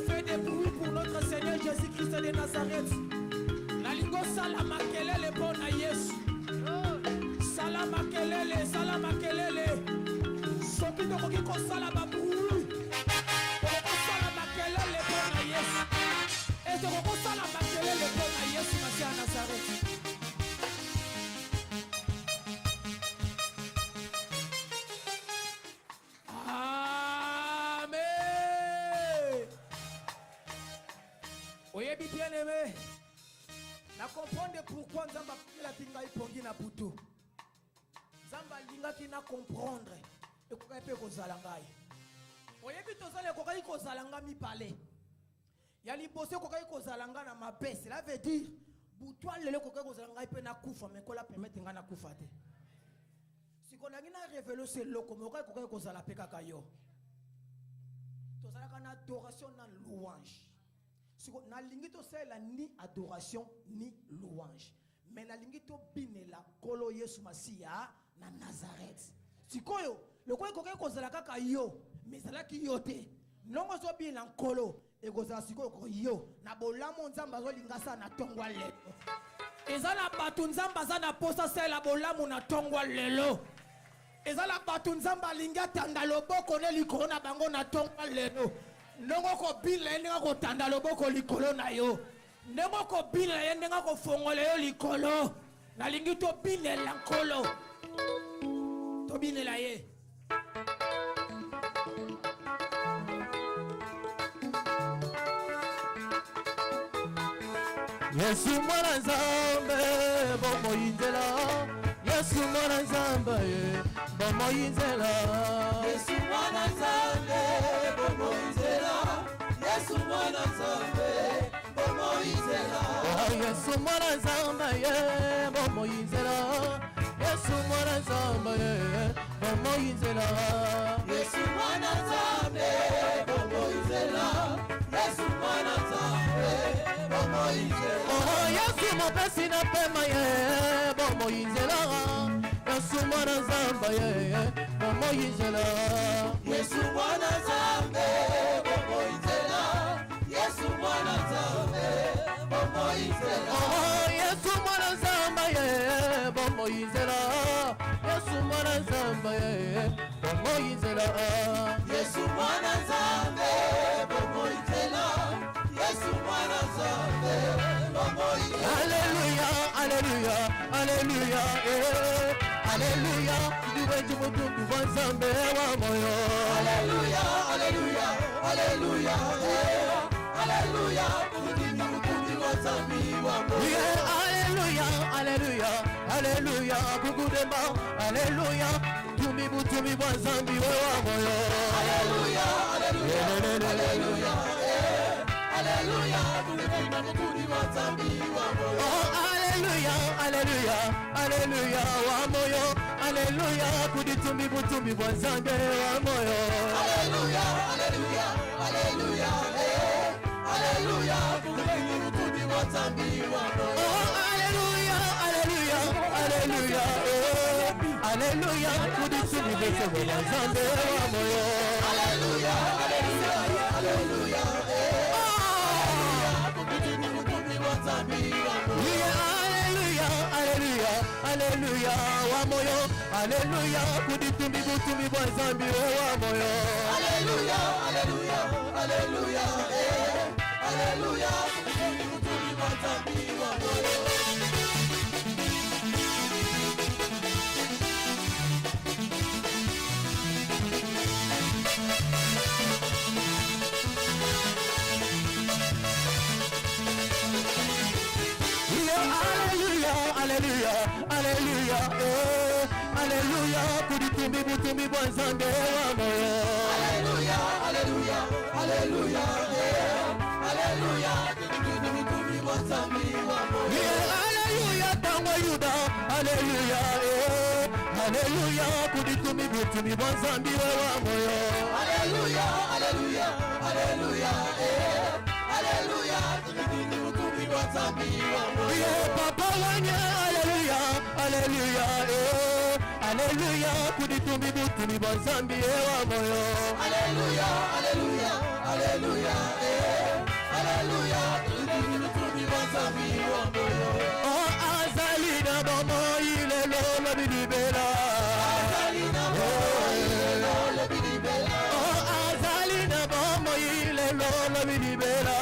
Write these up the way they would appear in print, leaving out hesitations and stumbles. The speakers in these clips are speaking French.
Fais des bruits pour notre Seigneur Jésus-Christ de Nazareth. La lingo salama kelele bona Yesu. Salama kelele, salama kelele. Soki to koki ko salama bruit. Ko salama kelele bona Yesu. Et to ko salama kelele bona Yesu Masia Nazareth. Bien aimé, na comprendre pourquoi Nzamba la tinga ipongi na butu. Nzamba linga ki na comprendre et ko ka pe ko zalangai. Oyebi to zale ko ka ko zalanga mi parler. Ya libose ko ka ko zalanga na mabe, cela veut dire butwa lele ko ka ko zalanga pe na kufa mais ko la permettre nga na kufa te. Si ko na ngina révéler ce loko mais ko ka zala pe kaka yo. To zala kana adoration na louange. Na lingito c'est la ni adoration ni louange. Mais la lingito bine la kolo Yesu Masia na Nazareth. Sikoyo, le koy ko kozala kaka yo, mais ça la ki yo te. Nongo so bien la kolo e kozala sikoyo ko yo na bolamo nzamba zo lingasa na tongwa lelo. Ezala batu nzamba za na posa c'est la bolamo na tongwa lelo. Ezala batu nzamba linga tanga loboko ne likolo na bango na tongwa lelo. Ndongo ko bila yenga ko tanda loboko likolo na yo. Ndongo ko bila yenga ko fongole yo likolo. Na lingi to bila la nkolo. To bila la ye. Yesu mwana nzambe bomo inzela. Yesu mwana nzambe bomo inzela. Yesu mwana nzambe bomo inzela. Yesu mwana nzambe bomo inzela. Yesu mwana nzambe bomo inzela. Yesu mwana nzambe bomo inzela. Yesu mwana nzambe bomo inzela. Yesu mwana nzambe bomo inzela. Yesu mopesi na pema bomo inzela. Yesu mwana nzambe bomo inzela. Yesu mwana nzambe bomo inzela. Yesu mwana nzambe bomo inzela. Yesu mwana nzambe bomo inzela. Yesu mwana nzambe bomo inzela. Yesu mwana nzambe bomo inzela. Yesu mwana nzambe bomo inzela. Alléluia, alléluia, alléluia, alléluia. Ndiwe jumutungu wa nzambe wa moyo. Alléluia, alléluia, alléluia, alléluia. Jumutungu wa nzambe wa moyo. Alléluia, alléluia, alléluia. Kukudema, alléluia. Tumi wa nzambe wa moyo. Alléluia, alléluia, alléluia, alléluia. Jumutungu wa nzambe wa moyo. Alléluia, alléluia, alléluia, wa moyo. Alléluia, kuditumi wa nzambe wa moyo. Alléluia, alléluia, alléluia, alléluia. Jumutungu wa nzambe wa moyo. Alléluia, alléluia, alléluia, alléluia, kuditumi wa nzambe wa moyo. Alléluia, alléluia, alléluia, alléluia, alléluia, wa moyo. Alléluia, kuditumi wa nzambe wa moyo. Alléluia, alléluia, alléluia, alléluia, kuditumi wa nzambe wa moyo. Alléluia, alléluia, alléluia, kuditumi wa nzambe wa moyo. Alléluia, alléluia, alléluia, alléluia, kuditumi wa nzambe wa moyo. tango yuda haleluya haleluya kuditumi butumi bonzambi wa moyo haleluya haleluya haleluya haleluya kuditumi butumi bonzambi wa moyo papa wanye haleluya haleluya haleluya kuditumi butumi bonzambi wa moyo haleluya haleluya haleluya haleluya kuditumi butumi bonzambi wa moyo oh azali na bomo ile lolo bilibela azali na bomo ile lolo bilibela oh azali na bomo ile lolo bilibela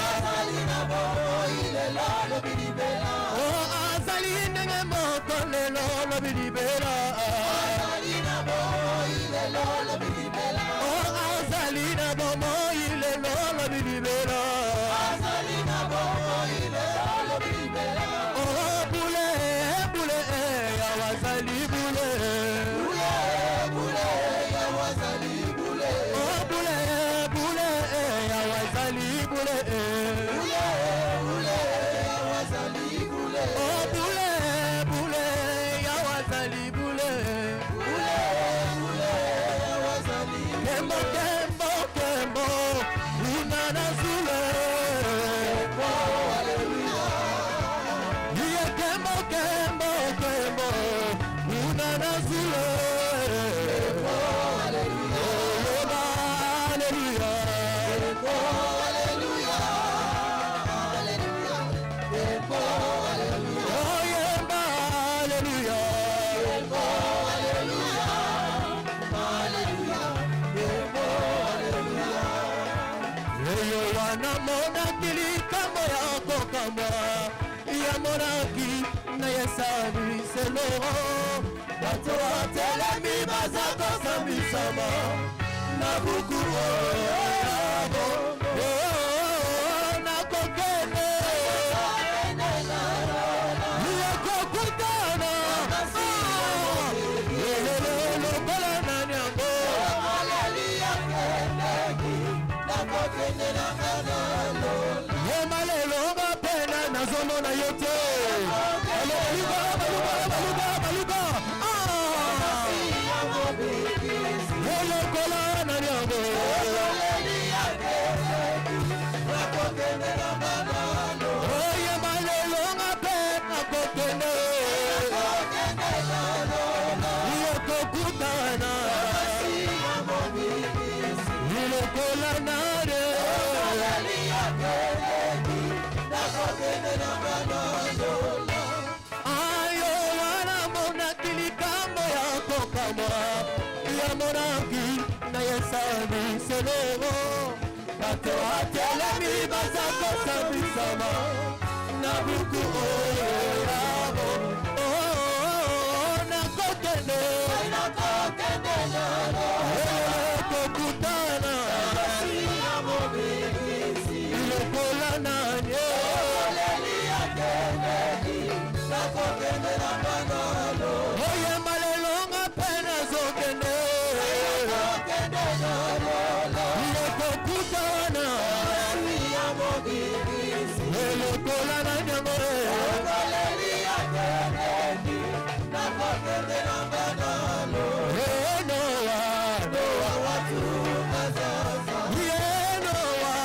azali na bomo ile lolo bilibela oh azali ndenge moko le lolo bilibela azali na bomo ile lolo bilibela oh azali na bomo ile lolo bilibela azali na bomo ile lolo bilibela oh bule bule ya wazali bule bule bule ya wazali bule oh bule bule ya wazali bule bule bule ya wazali bule oh bule bule ya wazali bule bule bule ya wazali kembo kembo kembo unana zule oh haleluya Iye kembo kembo kembo unana zule oh haleluya Oba haleluya oh haleluya haleluya oh haleluya Oh yemba haleluya oh haleluya haleluya oh haleluya Eyo wana mona kili kamo yako kama ya monaki na yesani seloro bato atelemi bazako sambisama na buku yabo na kokene yakokutana lelelo kola na nyango haleluya kendeki nakokende na kanalo yema lelo bapena nazomona yo te baluka baluka baluka baluka elokola na nyango haleluya kendeki nakokende na kanalo oyema lelo ngapena kokende nakokende na lola yokokutana ilokola nare haleluya kendeki nakokende na kanalo ayo wana mona kilikambo yako kama ya monaki na yesani selero bato atelemi bazako sambisama na buku oyo yabo na kokende nakokende na lola kokutana ilokola nanye haleluya kendeki nakokende na kanalo oyemba lelo ngapena zokende nakokende na lola ilekokutana elokola na nyango haleluya kendeki nakokende na kanalo enowa watuka sasa yenowa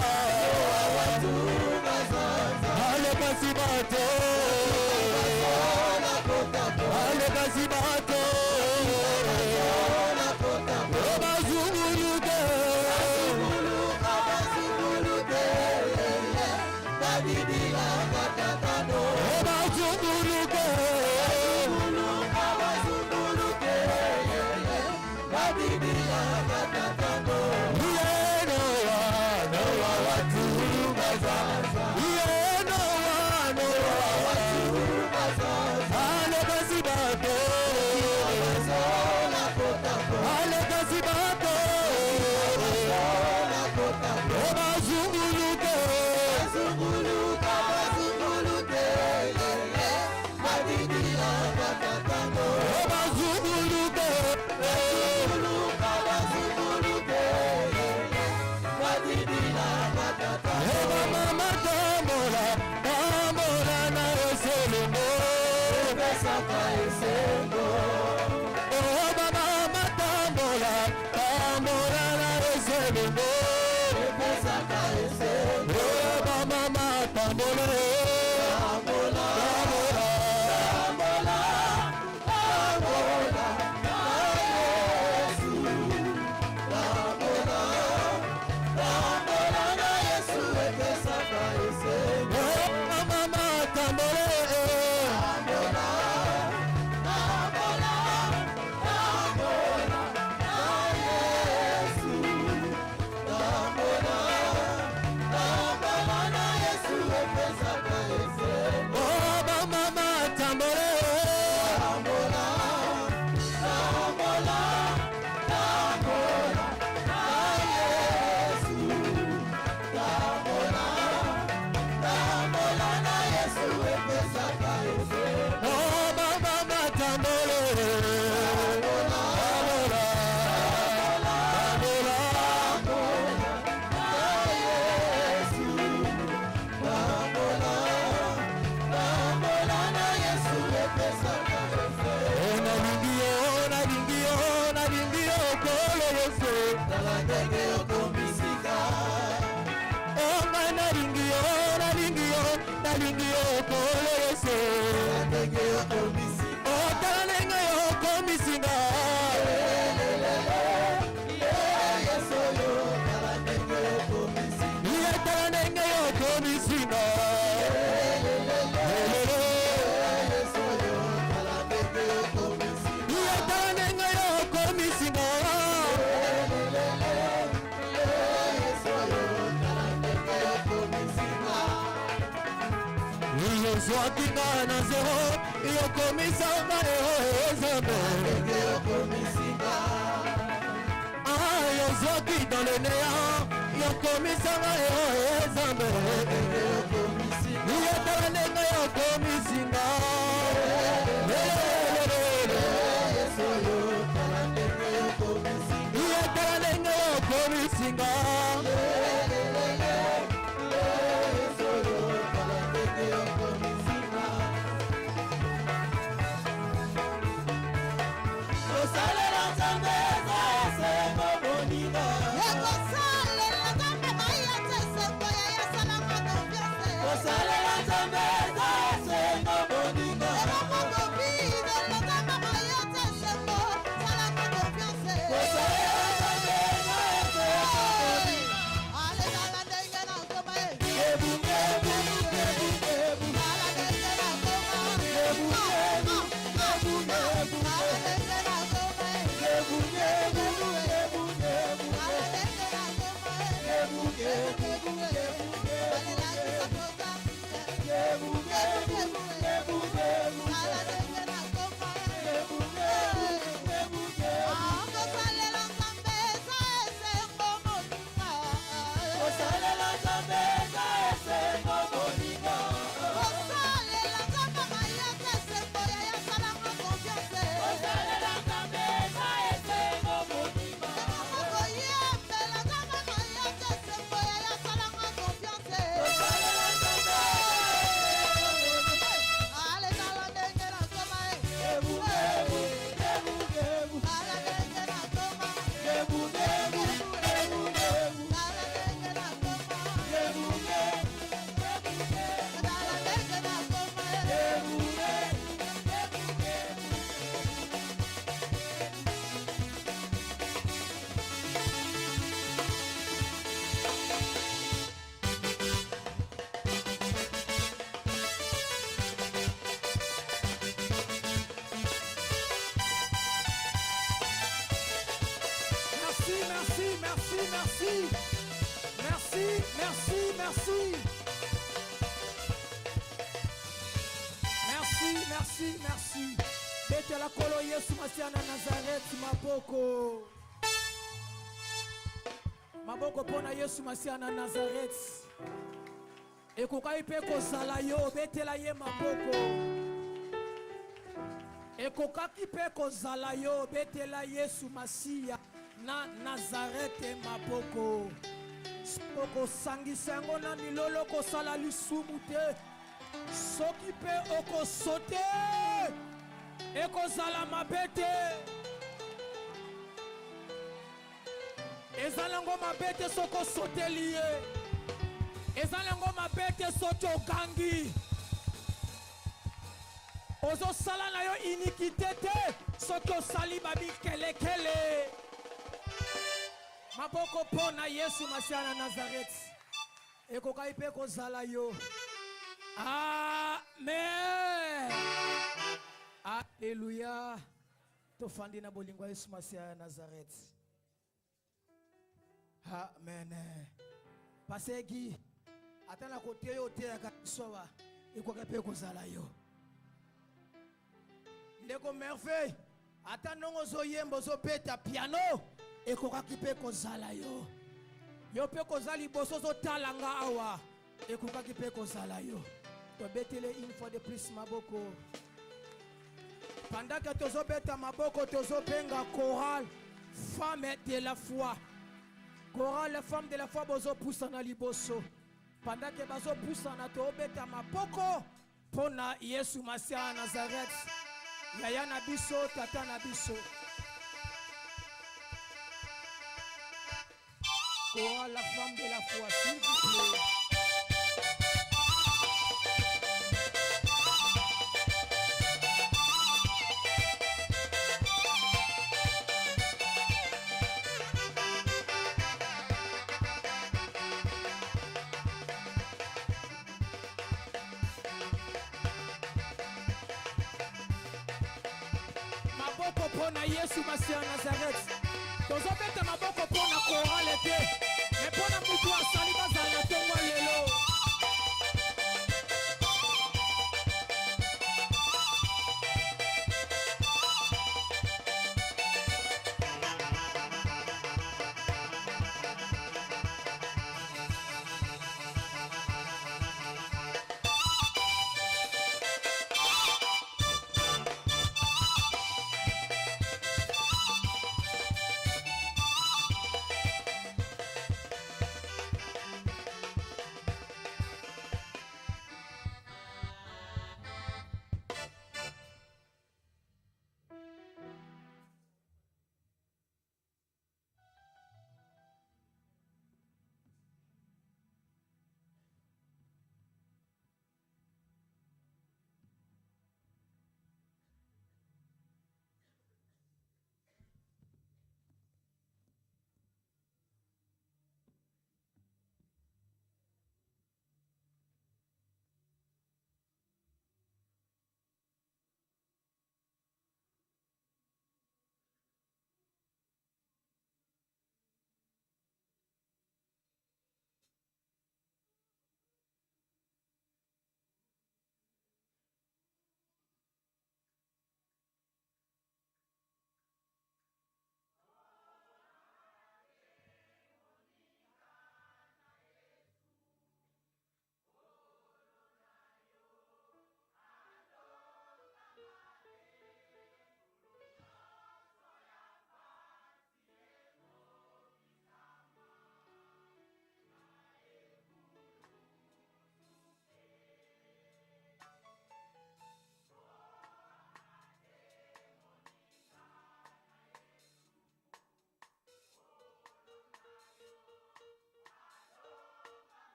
watuka sasa ale kasi bato ale kasi bato bazunguluke Kabasi buluke, badidi la kata epesaka esengo. Oh mama tambola, tambola na esengo. Epesaka esengo. Oh mama tambola, Tambola, tambola, tambola, na Yesu. Tambola, tambola na Yesu epesaka esengo. oh mama tambola. Tambola, tambola, tambola, na Yesu. Tambola, tambola na Yesu epesaka esengo. Oh mama tambola. Tambola, tambola, tambola, na Yesu. Tambola, tambola na Yesu epesaka esengo. Oh mama tambola. Zoakinga na zero, yokomisanga ezambe. Ah, yozoki dans le néant, yokomisanga ezambe. Yotalenga yokomisinga. Yotalenga yokomisinga. Merci. Bete la kolo Yesu Masiana Nazareth maboko. Maboko pona Yesu Masiana Nazareth. Ekokai pe kozala yo bete la ye maboko. Ekokaki pe kozala yo bete la Yesu Masia na Nazareth maboko. Soko sangi sango na milolo kosala lisumu te. Soki pe oko sote ekozala mabe te. Ezalango mabe te soki osoteli ye. Ezalango mabe te soki ogangi. Ozosala na yo iniquité te soki osali babikelekele. Maboko mpo na Yesu Masiya na Nazareth ekokai mpe kozala yo. Amen. Alléluia. Tofandi na bolingo ya Yesu Masiya ya Nazareth. Amen. Pasegi atana kote yo te ya kasowa ekokai mpe kozala yo. Ndeko merveille ata nongo zoyemba zobeta piano ekokaki mpe kozala yo. Yo mpe kozala liboso zotala nga awa ekokaki mpe kozala yo. Tobetele une fois de plus maboko. Pendant que tozobeta maboko tozobenga chorale femme de la foi. Chorale femme de la foi bozo poussa na liboso. Pendant que bazo poussa na tobeta maboko pona Yesu Masiya Nazareth. Yaya na biso, tata na biso. Chorale la femme de la foi, s'il vous plaît. Maboko pona Yesu Masiya Nazareth. Tozobeta maboko pona chorale te. Mais pona mutu asali bazala na tongo lelo.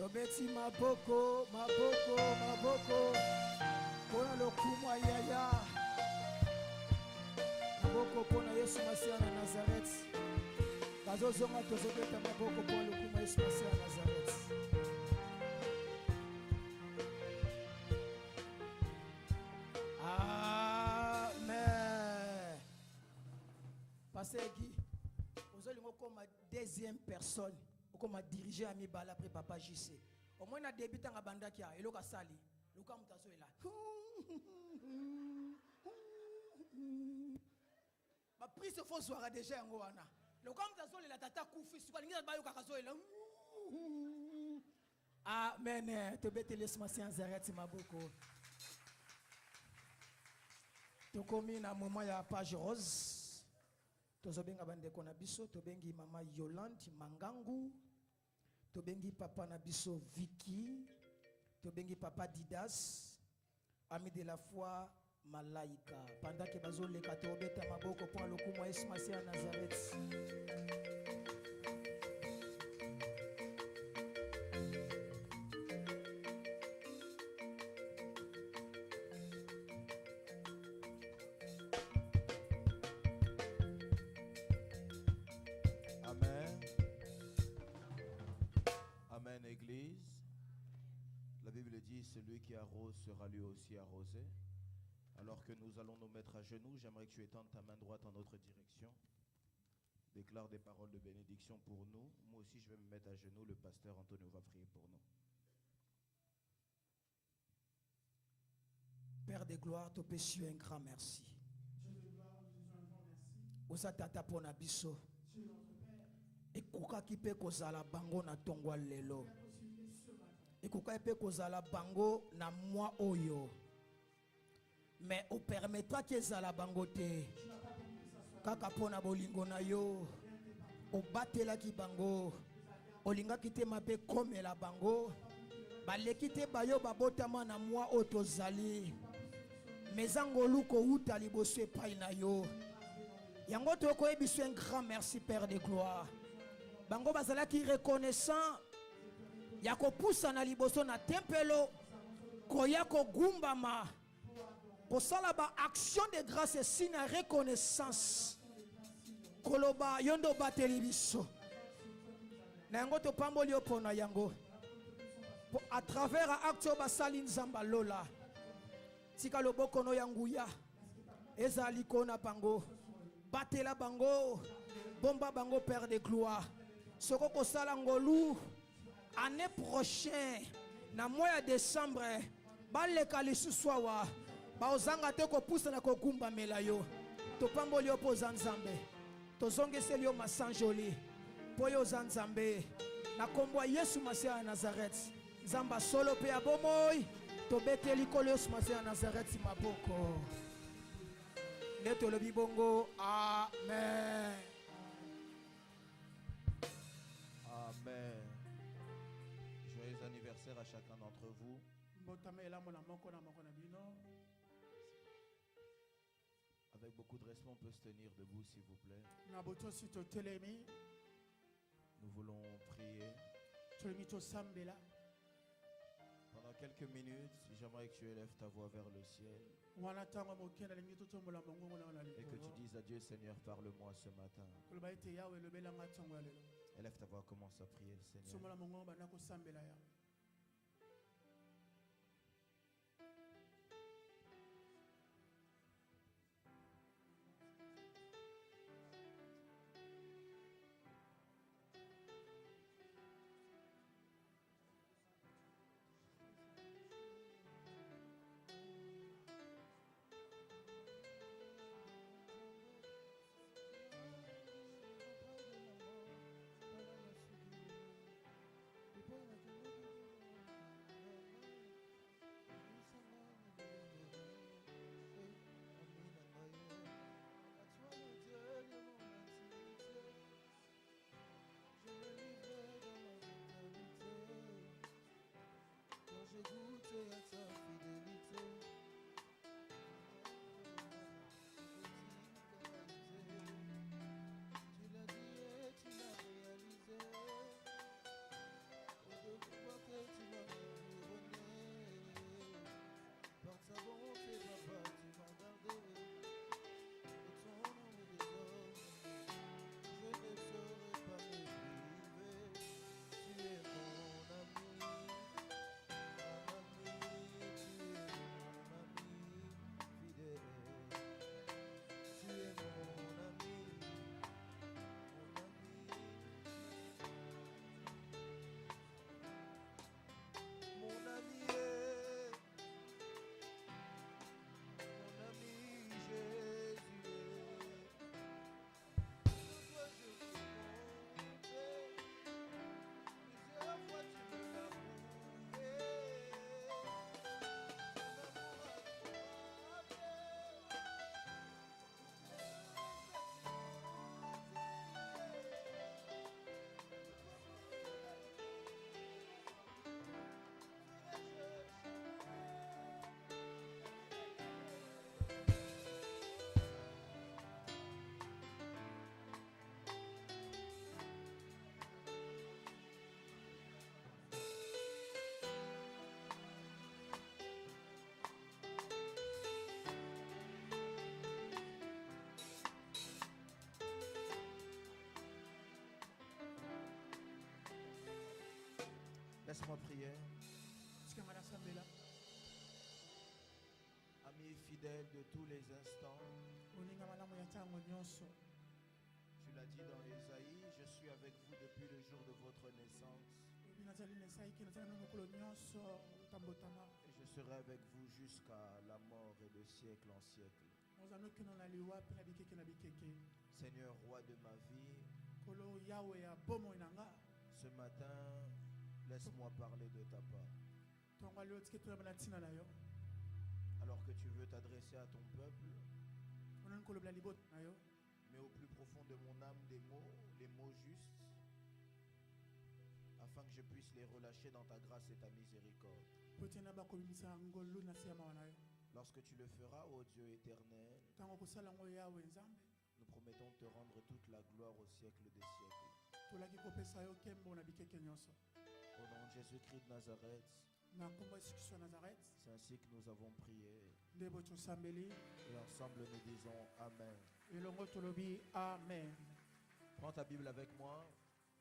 Tobeti maboko, maboko, maboko. Pona lokumu yaya. Maboko pona Yesu Masia na Nazareth. Bazozonga tozobeta maboko pona lokumu Yesu Masia na Nazareth. Amen. Pasteur Guy, vous allez comme deuxième personne, comme diriger à mi bala après papa JC. Au moins na débutant à bandakia et loka sali, loka mutaso est là. Ma prise faut soir déjà en wana. Loka mutaso est là tata koufi, si pas l'inga bayo kakaso est là. Amen. Te bete les masin zareti maboko. To komi na moment ya page rose. Tozobenga bandeko na biso, tobengi mama Yolande Mangangu, tobengi papa na biso Vicky, tobengi papa Didas, ami de la foi Malaika. Pendant que bazo le katobeta maboko pour le kuma Yesu Masia Nazareth. Église, la Bible dit celui qui arrose sera lui aussi arrosé. Alors que nous allons nous mettre à genoux, j'aimerais que tu étendes ta main droite en notre direction. Déclare des paroles de bénédiction pour nous. Moi aussi je vais me mettre à genoux. Le pasteur Antonio va prier pour nous. Père de gloire, te péché un grand merci. Osa tata pona biso. Ekoka kipe kozala bango na tongwa lelo. Ekoka kipe kozala bango na moi oyo. Mais on permettra que zala bango te. Kaka pona bolingo na yo. O batela ki bango. Olinga kite mabe kome la bango. Baleki te bayo babotama na moi otozali. Mezango luko uta liboso epai na yo. Yango toko ebiso un grand merci Père de gloire. Bango bazala ki reconnaissant. Yako poussa na liboso na tempelo. Koyako gumbama. Pour ça là-bas, action de grâce et signe de reconnaissance. Koloba yondo bateli biso. Na yango to pamboli opona yango. À travers acte basali nzamba lola. Tika loboko no yanguya. Ezali kona bango. Batela bango. Bomba bango Père de gloire. Soko ko sala ngolu. Année prochaine, na mois de décembre, baleka lisusuawa. Ba ozanga te ko poussa na ko kumba melayo. To pamboli opoza nzambe. To zongeseli yo masanjoli. Poyo zanzambe. Na kombo Yesu Masia Nazareth. Zamba solo pe abomoy. To beteli kolo Yesu Masia Nazareth maboko. Neto le bibongo. Amen. Amen. Joyeux anniversaire à chacun d'entre vous. Avec beaucoup de respect, on peut se tenir debout s'il vous plaît. Nous voulons prier. Pendant quelques minutes, j'aimerais que tu élèves ta voix vers le ciel. Et que tu dises à Dieu, Seigneur, parle-moi ce matin. Élève ta voix, commence à prier, Seigneur. Tu l'as dit et tu l'as réalisé. Laisse-moi prier. Tika ngana sambela. Amis fidèles de tous les instants, Oninga malamu ya tango nyonso. tu l'as dit dans Ésaïe, je suis avec vous depuis le jour de votre naissance Binazali na saiki na tena mokolo nyonso utambotama. et je serai avec vous jusqu'à la mort et de siècle en siècle. Ozano kino na liwapi na bikeke na bikeke. Seigneur, roi de ma vie, Kolo yawe ya bomo inanga. ce matin, laisse-moi parler de ta part. Tonga leo tiketo na tina na yo. Alors que tu veux t'adresser à ton peuple, Onan kolo bla libot na yo. mais au plus profond de mon âme des mots, les mots justes, afin que je puisse les relâcher dans ta grâce et ta miséricorde. Potena ba ko bimisa ngolo na siyama wana yo. Lorsque tu le feras, ô Dieu éternel, Tango kosala ngo yawe nzambe. nous promettons de te rendre toute la gloire au siècle des siècles. Tolaki kopesa yo kembo na bikeke nyonso. Au nom de Jésus-Christ de Nazareth, Na kombo Yesu Kristo Nazareth. c'est ainsi que nous avons prié. Ndebo tosambeli. Et ensemble nous disons Amen. Elongo tolobi amen. Prends ta Bible avec moi.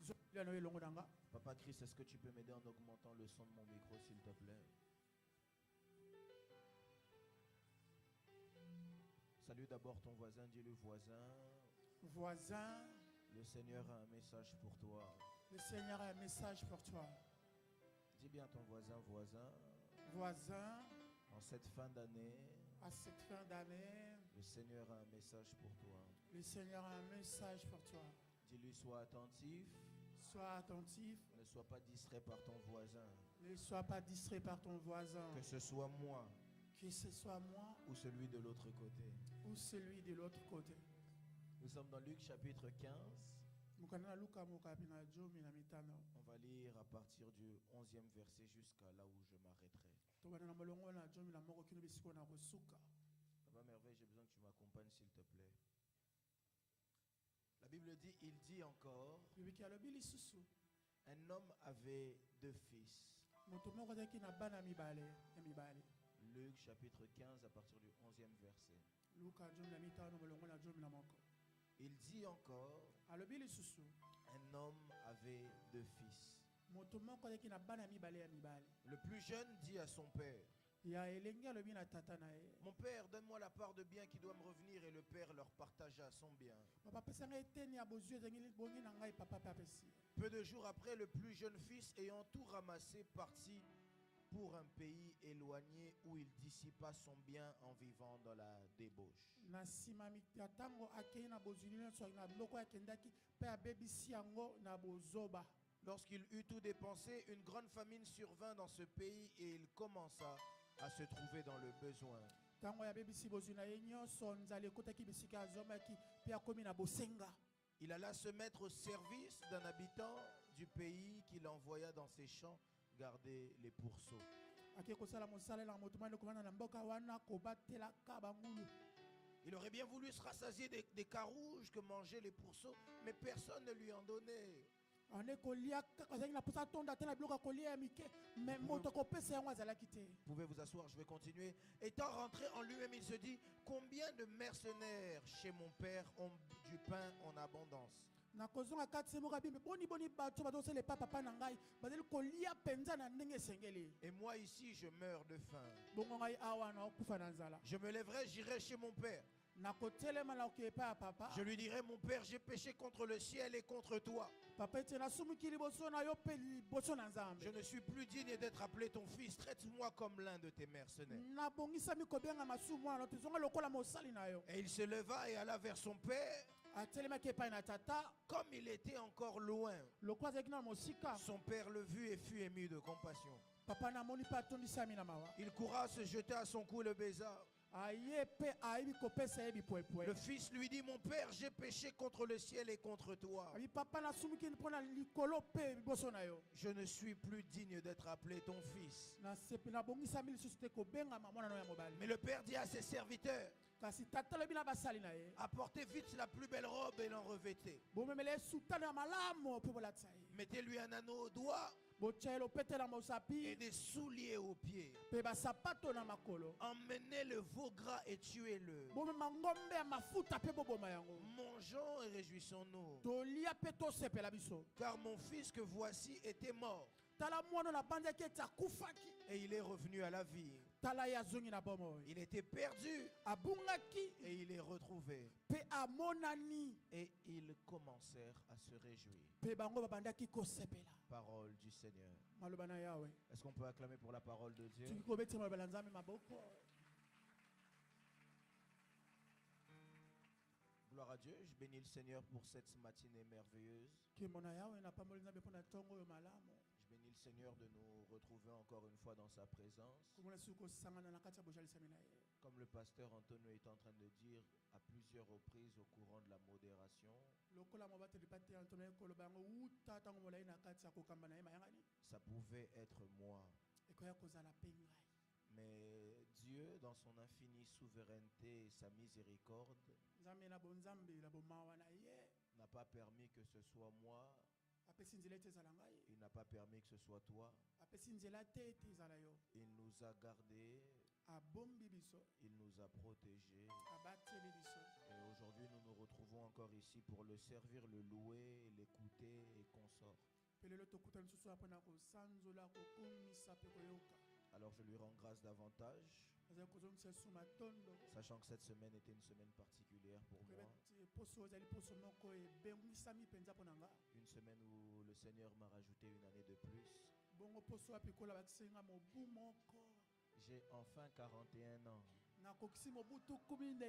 Zobila no elongo nanga. Papa Christ, est-ce que tu peux m'aider en augmentant le son de mon micro, s'il te plaît? Salue d'abord ton voisin, dis-le voisin. Voisin, Le Seigneur a un message pour toi. le Seigneur a un message pour toi. Dis bien ton voisin, voisin. Voisin, En cette fin d'année, à cette fin d'année, le Seigneur a un message pour toi. le Seigneur a un message pour toi. Dis-lui, sois attentif, Sois attentif, ne sois pas distrait par ton voisin. ne sois pas distrait par ton voisin, Que ce soit moi que ce soit moi ou celui de l'autre côté. ou celui de l'autre côté. Nous sommes dans Luc chapitre 15. Mukana Luka mokapi na jomi na mitano. On va lire à partir du 11e verset jusqu'à là où je m'arrêterai. Tobana na molongo na jomi na moko kino bisiko na kosuka. Papa Merveille, j'ai besoin que tu m'accompagnes s'il te plaît. La Bible dit, il dit encore, Bibiki alobi lisusu. un homme avait 2 fils. Moto moko azalaki na bana mibale ya mibale. Luc chapitre 15 à partir du 11e verset. Luka jomi na mitano molongo na jomi na moko. Il dit encore, Alobi lisusu. un homme avait 2 fils. Moto moko azalaki na bana mibale ya mibale. Le plus jeune dit à son père, Ya elengi alobi na tata na ye. mon père, donne-moi la part de bien qui doit me revenir, et le père leur partagea son bien. Papa pesanga eteni ya bozwi ezangi bongi na ngai papa pe apesi. Peu de jours après, le plus jeune fils, ayant tout ramassé, partit pour un pays éloigné où il dissipa son bien en vivant dans la débauche. Na nsima ya ntango akei na bozwi nyonso na biloko akendaki mpe abebisi yango na bozoba. Lorsqu'il eut tout dépensé, une grande famine survint dans ce pays et il commença à se trouver dans le besoin. Ntango yabebisi bozwi na ye nyonso nzala ekotaki bisika azomaki mpe akomi na bosenga. Il alla se mettre au service d'un habitant du pays qu'il envoya dans ses champs garder les pourceaux. Akei kosala mosala na moto mane kovanda na mboka wana kobatelaka bangulu. Il aurait bien voulu se rassasier des carouges que mangeaient les pourceaux, mais personne ne lui en donnait. Ane kolia kaka azalaki na posa tonda te na biloko ya kolia ya mike me moto akopesa yango azalaki te. Vous pouvez vous asseoir, je vais continuer. Étant rentré en lui-même, il se dit, combien de mercenaires chez mon père ont du pain en abondance? Na kozonga kati se moko abimbe boni bato bazosala epa papa na ngai bazali kolia mpenza na ndenge esengeli. Et moi ici, je meurs de faim. Bongo ngai awa na okufa na nzala. Je me lèverai, j'irai chez mon père. Na kotelema na oke epa ya papa. Je lui dirai, mon père, j'ai péché contre le ciel et contre toi. Papa ete nasumuki liboso na yo mpe liboso na nzambe. Je ne suis plus digne d'être appelé ton fils. Traite-moi comme l'un de tes mercenaires. Nabongisami kobenga masumu mwana tozonga lokola mosali na yo. Et il se leva et alla vers son père. Atelemaki epai na tata Comme il était encore loin, lokola azalaki na mosika. son père le vit et fut ému de compassion. Papa namoni mpe atondisami na mawa. Il courra, se jeta à son cou, le baisa. Aye mpe ayebi kopesa ye bipwepwe. Le fils lui dit, mon père, j'ai péché contre le ciel et contre toi. Abi papa nasumuki mpona likolo mpe liboso na yo. Je ne suis plus digne d'être appelé ton fils. Nabongisami lisusu te kobengama mwana na yo ya mobali. Mais le père dit à ses serviteurs, Kasi tata lobi na basali na ye. apportez vite la plus belle robe et l'en revêtez. Bomemela ye sutana ya malamu mpe bolatisa ye. Mettez-lui un anneau au doigt Botya ye lopete na et mosapi des souliers aux pieds. mpe basapato na makolo. Emmenez le veau gras et tuez-le. Bomema ngombe ya mafuta mpe boboma yango. Mangeons et réjouissons-nous. Tolia mpe tosepela biso. Car mon fils que voici était mort tala mwana na banda keti akufaki et il est revenu à la vie. tala ye azongi na bomoi Il était perdu abungaki et il est retrouvé. mpe amonani Et ils commencèrent à se réjouir. mpe bango babandaki kosepela Parole du Seigneur. maloba na yawe Est-ce qu'on peut acclamer pour la parole de Dieu? soki kobetima maloba na nzambe maboko. Gloire à Dieu. Je bénis le Seigneur pour cette matinée merveilleuse. nkembo na yawe napamboli nzambe mpo na ntongo oyo malamu Je bénis le Seigneur de nous retrouver encore une fois dans sa présence. komona soki kosangana na kati ya bozalisami na ye Comme le pasteur Antonio est en train de dire à plusieurs reprises au courant de la modération, lokola mobateli pa te antono ye koloba yango wuta ntango molai na kati ya kokamba na ye mayangani ça pouvait être moi. ekoya kozala mpe ngai. Mais Dieu, dans son infinie souveraineté et sa miséricorde, nzambe na bonzambe na bomawa na ye n'a pas permis que ce soit moi, apesi nzela ete ezala ngai, il n'a pas permis que ce soit toi. apesi nzela te ete ezala yo, Il nous a gardés, abombi biso, il nous a protégés. abateli biso. Et aujourd'hui, nous nous retrouvons encore ici pour le servir, le louer, l'écouter et consorts. mpe lelo tokuta lisusu apo na kosanzola kokumisa mpe koyoka. Alors je lui rends grâce davantage, azali kozongisa esu matondo sachant que cette semaine était une semaine particulière pour koyeba moi. ti poso oyo ezali poso moko ebengwisami mpenza mpo na nga, Une semaine où le Seigneur m'a rajouté une année de plus. bongo poso oyo apikola bakisi nga mobu moko, J'ai enfin 41 ans. nakokisi mobutu 11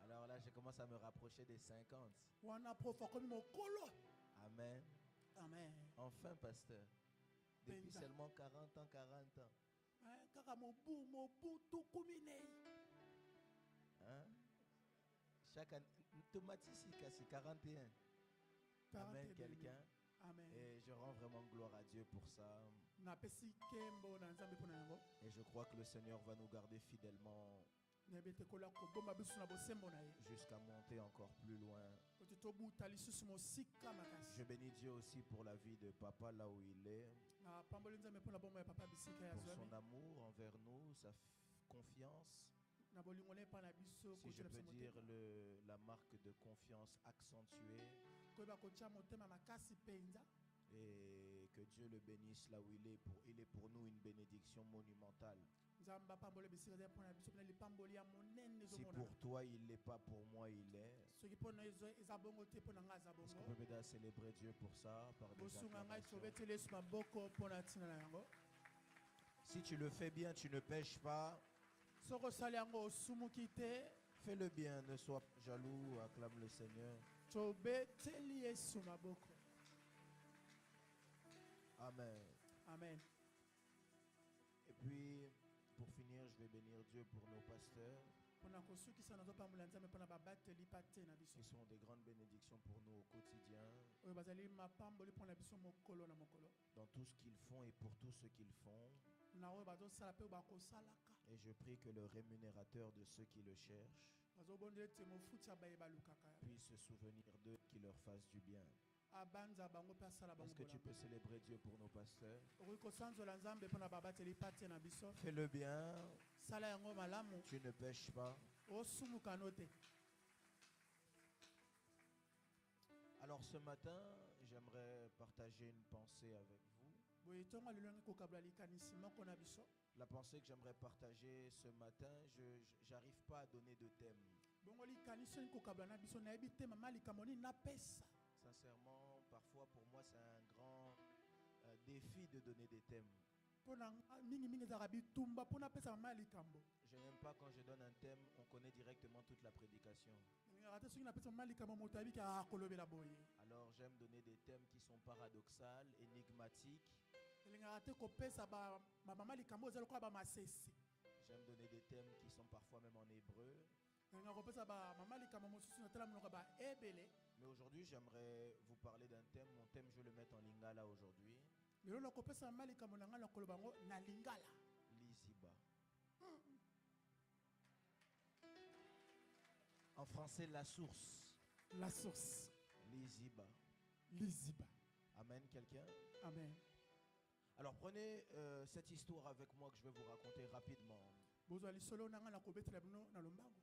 Alors là, je commence à me rapprocher des 50. wana prof akomi mokolo. Amen. Amen. Enfin, pasteur. Depuis Benza. seulement 40 ans, 40 ans. Kaka mobutu 11. Hein? Chaque année, Tomatisi, c'est 41. Amen, quelqu'un. Amen. Et je rends vraiment gloire à Dieu pour ça. Napesi kembo na nzambe mpo na yango. Et je crois que le Seigneur va nous garder fidèlement Nayebi ete kola kobomba biso na bosembo na ye. jusqu'à monter encore plus loin. Kote tobuta lisusu mosika Je makasi. bénis Dieu aussi pour la vie de papa là où il est, Napamboli nzambe mpo na bombo ya papa bisika ya pour zwami. son amour envers nous, sa confiance, Na bolingo na ye mpa na biso si je kotia na peux biso dire motema. la marque de confiance accentuée, Koyeba kotia motema makasi mpenza. et que Dieu le bénisse là où il est pour nous une bénédiction monumentale. Nzambe apamboli bisika ezali mpo na biso mpona lipamboli ya monene Si ezomona. pour toi il l'est pas, pour moi il est. Soki mpo na eza bongo te mpo na ngai aza Est-ce qu'on bongo. peut m'aider à célébrer Dieu pour ça par des bosunga ngai acclamations? tobeteli yesu maboko mpo na ntina na yango. Si tu le fais bien, tu ne pêches pas. Soki osali yango osumuki te, Fais-le bien, ne sois pas jaloux, acclame le Seigneur. tobeteli yesu maboko. Amen. Amen. Et puis, pour finir, je vais bénir Dieu pour nos pasteurs, mpona kosukisa nazopambola nzambe mpona babateli pa te na biso qui sont des grandes bénédictions pour nous au quotidien, oyo bazali mapamboli mpona biso mokolo na mokolo dans tout ce qu'ils font et pour tout ce qu'ils font. na oyo bazosala mpe bakosalaka. Et je prie que le rémunérateur de ceux qui le cherchent bazobondela ete mofuti ya baye balukaka puisse se souvenir d'eux, qu'il leur fasse du bien. abanza bango mpe asala bango Est-ce que tu bolamba. peux célébrer Dieu pour nos pasteurs? okoki kosanzola nzambe mpona babateli pa te na biso. Fais-le bien, sala yango malamu, tu ne pêches pas. osumuka no te. Alors ce matin, j'aimerais partager une pensée avec vous. boye ntongo alelongi kokabola likanisi moko na biso. La pensée que j'aimerais partager ce matin, je n'arrive pas à donner de thème. bongo likanisi oyo kokabola na biso nayebi te mama likambo nini napesa. Sincèrement, parfois pour moi c'est un grand défi de donner des thèmes. mpona mingimingi ezalaka bitumba mpona apesa mama ya likambo. Je n'aime pas quand je donne un thème, on connaît directement toute la prédication. elingaka te soki napesa mama likambo moto ayebiki akolobela boye. Alors j'aime donner des thèmes qui sont paradoxaux, énigmatiques. elingaka te kopesa bamama likambo eza lokola bamasese. J'aime donner des thèmes qui sont parfois même en hébreu. elingaka kopesa bamama likambo mosusu na tala monoko ya baebele. Mais aujourd'hui j'aimerais vous parler d'un thème. Mon thème je vais le mettre en lingala aujourd'hui. lelo na kopesa mama likambo na ngai na koloba yango na lingala. Liziba. En français, la source. La source. Liziba. Liziba. Amen, quelqu'un? Amen. Alors prenez cette histoire avec moi que je vais vous raconter rapidement. bozwa lisolo na ngai na kobetela bino na lombango.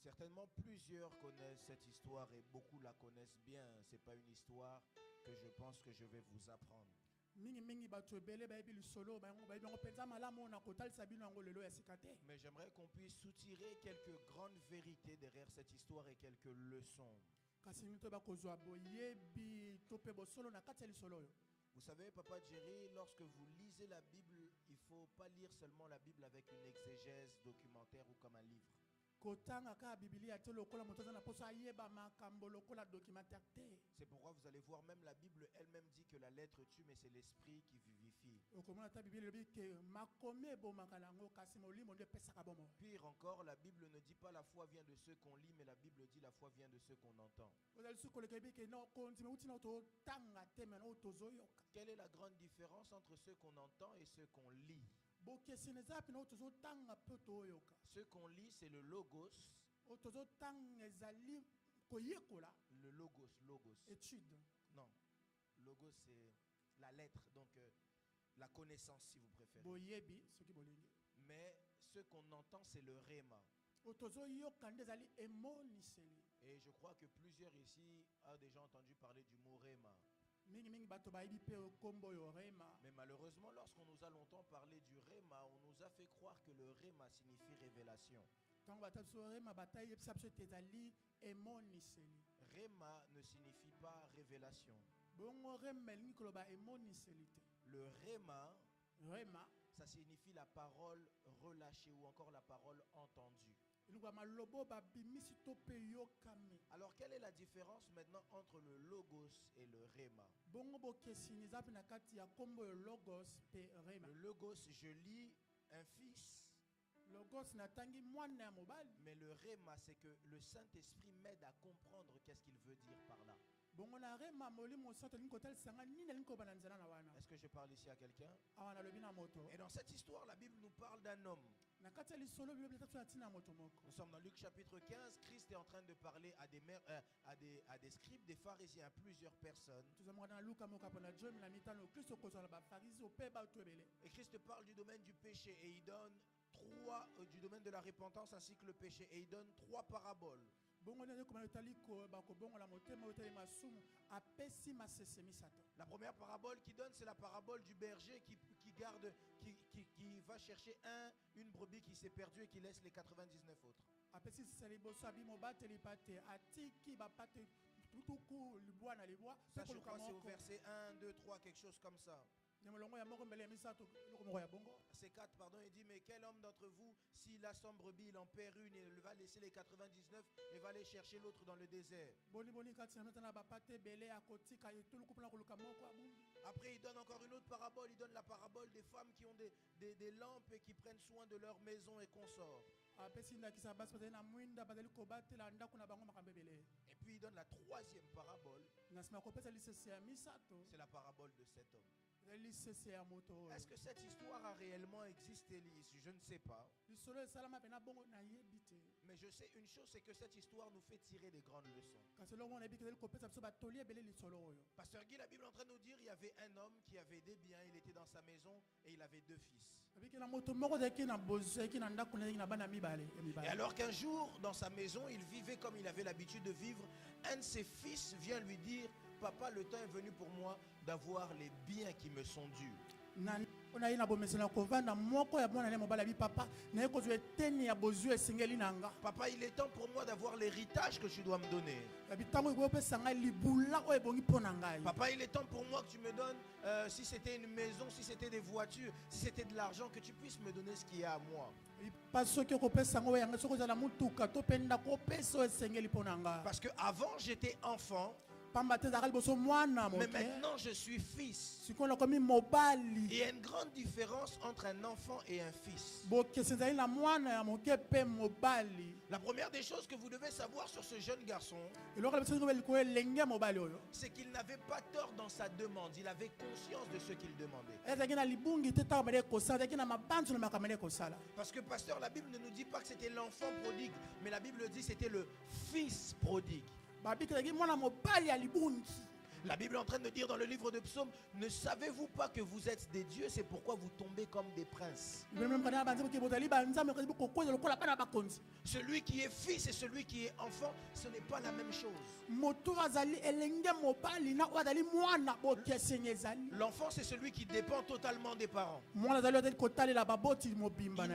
Certainement plusieurs connaissent cette histoire et beaucoup la connaissent bien. Ce n'est pas une histoire que je pense que je vais vous apprendre. mingi mingi bato ebele bayebi lisolo bango bayebi yango mpenza malamu na kotalisa bino yango lelo ya sika te. Mais j'aimerais qu'on puisse soutirer quelques grandes vérités derrière cette histoire et quelques leçons. Kasi nito bakozwa boyebi to pe bosolo na kati ya lisolo oyo. Vous savez, Papa Jerry, lorsque vous lisez la Bible, il ne faut pas lire seulement la Bible avec une exégèse documentaire ou comme un livre. Kotanga ka Biblia te lokola moto na poso ayeba makambo lokola documentaire te. C'est pourquoi vous allez voir, même la Bible elle-même dit que la lettre tue, mais c'est l'esprit qui vivifie. Okomona ta Biblia lobi ke makome bo makalango kasi molimo nde pesaka bomo. Pire encore, la Bible ne dit pas la foi vient de ceux qu'on lit, mais la Bible dit la foi vient de ceux qu'on entend. Ozali su koleka bi ke no konti uti na to tanga te mena otozo yoka. Quelle est la grande différence entre ceux qu'on entend et ceux qu'on lit? Ce qu'on lit, c'est le logos. Le logos. Étude. Non, logos c'est la lettre, donc la connaissance si vous préférez. Mais ce qu'on entend, c'est le rhéma. Et je crois que plusieurs ici ont déjà entendu parler du mot rhéma. Mais malheureusement, lorsqu'on nous a longtemps parlé du rhéma, on nous a fait croire que le rhéma signifie révélation. Rhéma ne signifie pas révélation. Le rhéma, ça signifie la parole relâchée ou encore la parole entendue. Alors quelle est la différence maintenant entre le logos et le rhéma? Le logos, je lis un fils. Mais le rhéma, c'est que le Saint-Esprit m'aide à comprendre qu'est-ce qu'il veut dire par là. Est-ce que je parle ici à quelqu'un? Et dans cette histoire, la Bible nous parle d'un homme. Nous sommes dans Luc chapitre 15. Christ est en train de parler à des scribes, des pharisiens, à plusieurs personnes. Et Christ parle du domaine du péché et il donne du domaine de la repentance ainsi que le péché, et il donne 3 paraboles. La première parabole qu'il donne, c'est la parabole du berger qui va chercher une brebis qui s'est perdue et qui laisse les 99 autres. Ça, je crois, c'est au verset 1, 2, 3, quelque chose comme ça. C'est 4, pardon, il dit, mais quel homme d'entre vous, s'il a 100 brebis, il en perd une, il va laisser les 99 et va aller chercher l'autre dans le désert. Après, il donne encore une autre parabole, il donne la parabole des femmes qui ont des lampes et qui prennent soin de leur maison et consorts. Et puis il donne la 3e parabole. C'est la parabole de cet homme. Est-ce que cette histoire a réellement existé ici? Je ne sais pas. Mais je sais une chose, c'est que cette histoire nous fait tirer des grandes leçons. Pasteur Guy, la Bible est en train de nous dire, il y avait un homme qui avait des biens, il était dans sa maison et il avait 2 fils. Et alors qu'un jour, dans sa maison, il vivait comme il avait l'habitude de vivre, un de ses fils vient lui dire, papa, le temps est venu pour moi d'avoir les biens qui me sont dus. Papa, il est temps pour moi d'avoir l'héritage que tu dois me donner. Papa, il est temps pour moi que tu me donnes, si c'était une maison, si c'était des voitures, si c'était de l'argent, que tu puisses me donner ce qu'il y a à moi. Parce que avant j'étais enfant, mais maintenant je suis fils. Il y a une grande différence entre un enfant et un fils. La première des choses que vous devez savoir sur ce jeune garçon, c'est qu'il n'avait pas tort dans sa demande. Il avait conscience de ce qu'il demandait. Parce que pasteur, la Bible ne nous dit pas que c'était l'enfant prodigue, mais la Bible dit que c'était le fils prodigue. La Bible est en train de dire dans le livre de Psaumes, ne savez-vous pas que vous êtes des dieux, c'est pourquoi vous tombez comme des princes. Celui qui est fils et celui qui est enfant, ce n'est pas la même chose. L'enfant, c'est celui qui dépend totalement des parents. Il n'a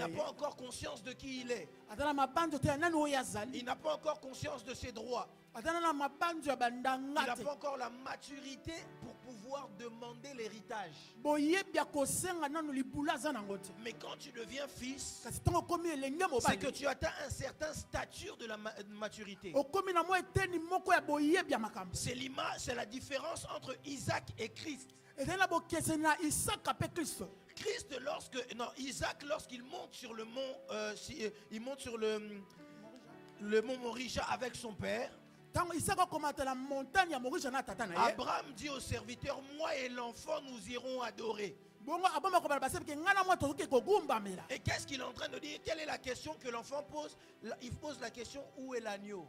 pas encore conscience de qui il est. Il n'a pas encore conscience de ses droits. Il n'a pas encore la maturité pour pouvoir demander l'héritage. Mais quand tu deviens fils, c'est que tu atteins un certain stature de la maturité. C'est l'image, c'est la différence entre Isaac et Christ. Christ, Isaac, lorsqu'il monte sur le mont, il monte sur le mont Morisha avec son père. Abraham dit au serviteur, moi et l'enfant, nous irons adorer. Et qu'est-ce qu'il est en train de dire? Quelle est la question que l'enfant pose? Il pose la question, où est l'agneau?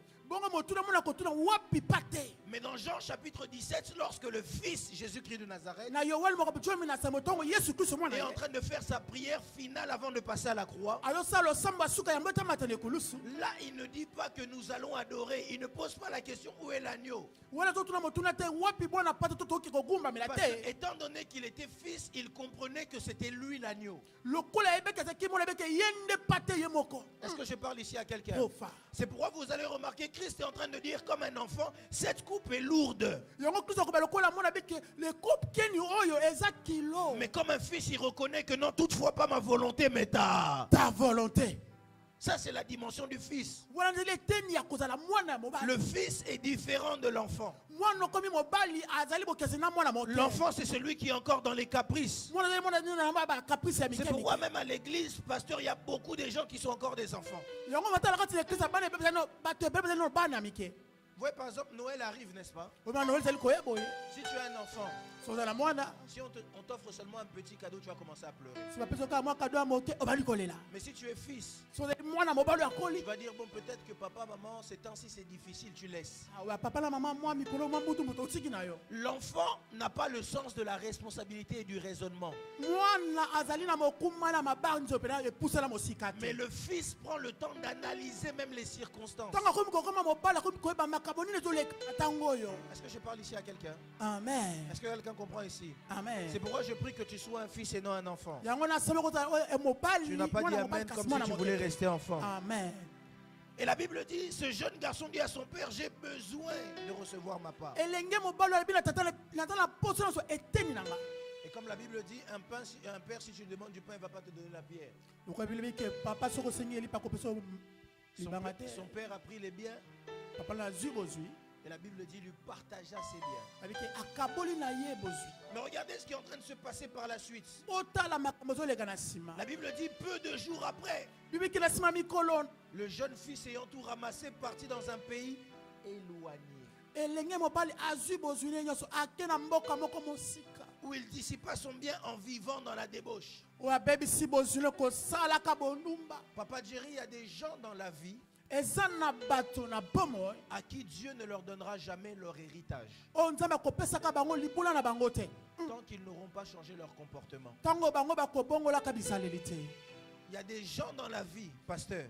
Mais dans Jean chapitre 17, lorsque le fils Jésus-Christ de Nazareth est en train de faire sa prière finale avant de passer à la croix, là il ne dit pas que nous allons adorer. Il ne pose pas la question, où est l'agneau? Parce que, étant donné qu'il était fils, il comprenait que c'était lui l'agneau. Est-ce que je parle ici à quelqu'un? C'est pourquoi vous allez remarquer, Christ est en train de dire comme un enfant, cette coupe est lourde. Mais comme un fils, il reconnaît que non, toutefois pas ma volonté, mais ta volonté. Ça, c'est la dimension du fils. Le fils est différent de l'enfant. L'enfant, c'est celui qui est encore dans les caprices. C'est pourquoi même à l'église, pasteur, il y a beaucoup de gens qui sont encore des enfants. Vous voyez, par exemple, Noël arrive, n'est-ce pas? Si tu as un enfant, si on t'offre seulement un petit cadeau, tu vas commencer à pleurer. Mais si tu es fils, tu vas dire, bon, peut-être que papa, maman, ces temps-ci c'est difficile, tu laisses. L'enfant n'a pas le sens de la responsabilité et du raisonnement. Mais le fils prend le temps d'analyser même les circonstances. Est-ce que je parle ici à quelqu'un? Amen. Est-ce que quelqu'un comprend ici? Amen. C'est pourquoi je prie que tu sois un fils et non un enfant. Tu n'as pas dit amen comme si tu voulais rester enfant. Amen. Et la Bible dit, ce jeune garçon dit à son père, j'ai besoin de recevoir ma part. Et comme la Bible dit, un père, si tu lui demandes du pain, il ne va pas te donner la pierre. Son père a pris les biens. Et la Bible dit, lui partagea ses biens. Mais regardez ce qui est en train de se passer par la suite. La Bible dit, peu de jours après, le jeune fils ayant tout ramassé partit dans un pays éloigné, où il dissipa son bien en vivant dans la débauche. Papa Jerry, il y a des gens dans la vie à qui Dieu ne leur donnera jamais leur héritage tant qu'ils n'auront pas changé leur comportement. Il y a des gens dans la vie, pasteur,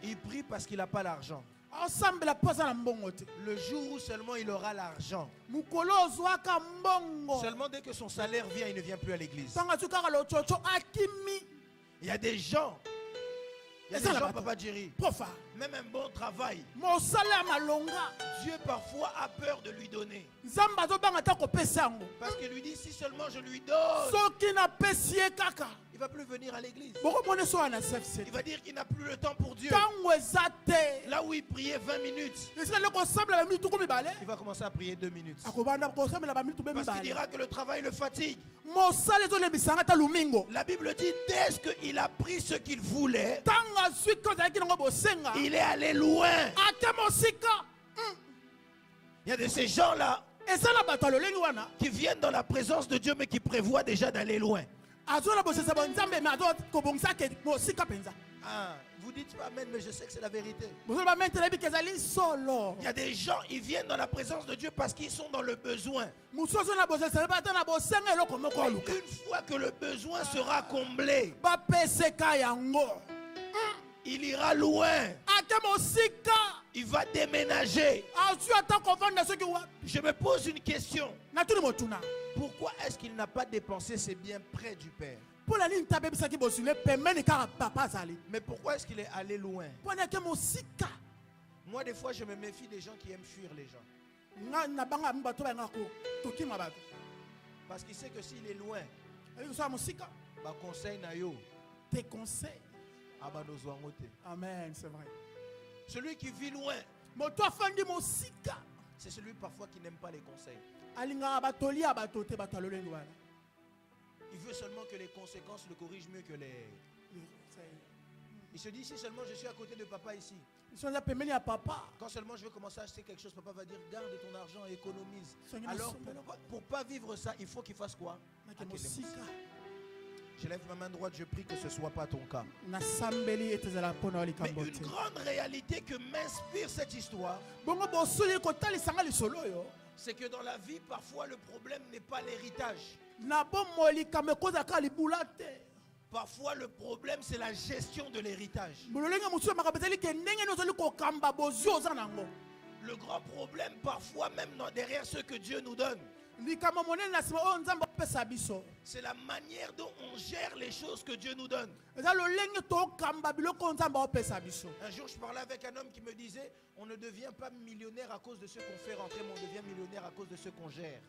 il prie parce qu'il n'a pas l'argent. Le jour où seulement il aura l'argent, seulement dès que son salaire vient, il ne vient plus à l'église. Il y a des gens, Papa Jerry, même un bon travail, Dieu parfois a peur de lui donner. Parce qu'il lui dit, si seulement je lui donne, il ne va plus venir à l'église. Il va dire qu'il n'a plus le temps pour Dieu. Là où il priait 20 minutes, il va commencer à prier 2 minutes. Parce qu'il dira que le travail le fatigue. La Bible dit, dès qu'il a pris ce qu'il voulait, il est allé loin. Il y a de ces gens-là qui viennent dans la présence de Dieu Ah, vous dites pas amen, mais je sais que c'est la vérité. Bozolo ba maintenant bi kezali solo. Il y a des gens, ils viennent dans la présence de Dieu parce qu'ils sont dans le besoin. Musozo na bozo sala ba tana bosenga eloko moko Mais aluka. une fois que le besoin sera comblé, Ba peseka yango. il ira loin. Ate mosika. Il va déménager. Azu ata kovanda soki wa. Je me pose une question. Na tuni motuna. Pourquoi est-ce qu'il n'a pas dépensé ses biens près du Père? Pour la ligne tabe bisaki bosule pemeni ka papa zali. Mais pourquoi est-ce qu'il est allé loin? Pona ke mosika. Moi, des fois, je me méfie des gens qui aiment fuir les gens. Nga na banga mbato ba ngako. Tokima bato. Parce qu'il sait que s'il est loin, Ayo sa mosika. bah conseil na yo, Tes conseils. abadozwangote. Amen, c'est vrai. Celui qui vit loin, Moto afandi mosika. c'est celui parfois qui n'aime pas les conseils. Alinga batoli abatote batalolengi wana. Il veut seulement que les conséquences le corrigent mieux que les... Il se dit, si seulement je suis à côté de papa ici, Ils sont là pemeni à papa. quand seulement je vais commencer à acheter quelque chose, papa va dire, garde ton argent et économise. Seigneur, Alors, merci. pour pas vivre ça, il faut qu'il fasse quoi? Nake mosika. Je lève ma main droite, je prie que ce ne soit pas ton cas. Na sambeli etezala pona Mais likambo une te. grande réalité que m'inspire cette histoire, Bongo bosuli kotali sanga lisolo yo. c'est que dans la vie, parfois, le problème n'est pas l'héritage. Na bomo likambo koza ka libula te. Parfois, le problème, c'est la gestion de l'héritage. Bololenge musu makabeteli ke ndenge nozali kokamba bozio za nango. Le grand problème, parfois, même derrière ce que Dieu nous donne, Likambo monene na sima o nzamba pesa biso. c'est la manière dont on gère les choses que Dieu nous donne. Eza lolenge to kamba biloko nzamba pesa biso. Un jour, je parlais avec un homme qui me disait, on ne devient pas millionnaire à cause de ce qu'on fait rentrer, mais on devient millionnaire à cause de ce qu'on gère.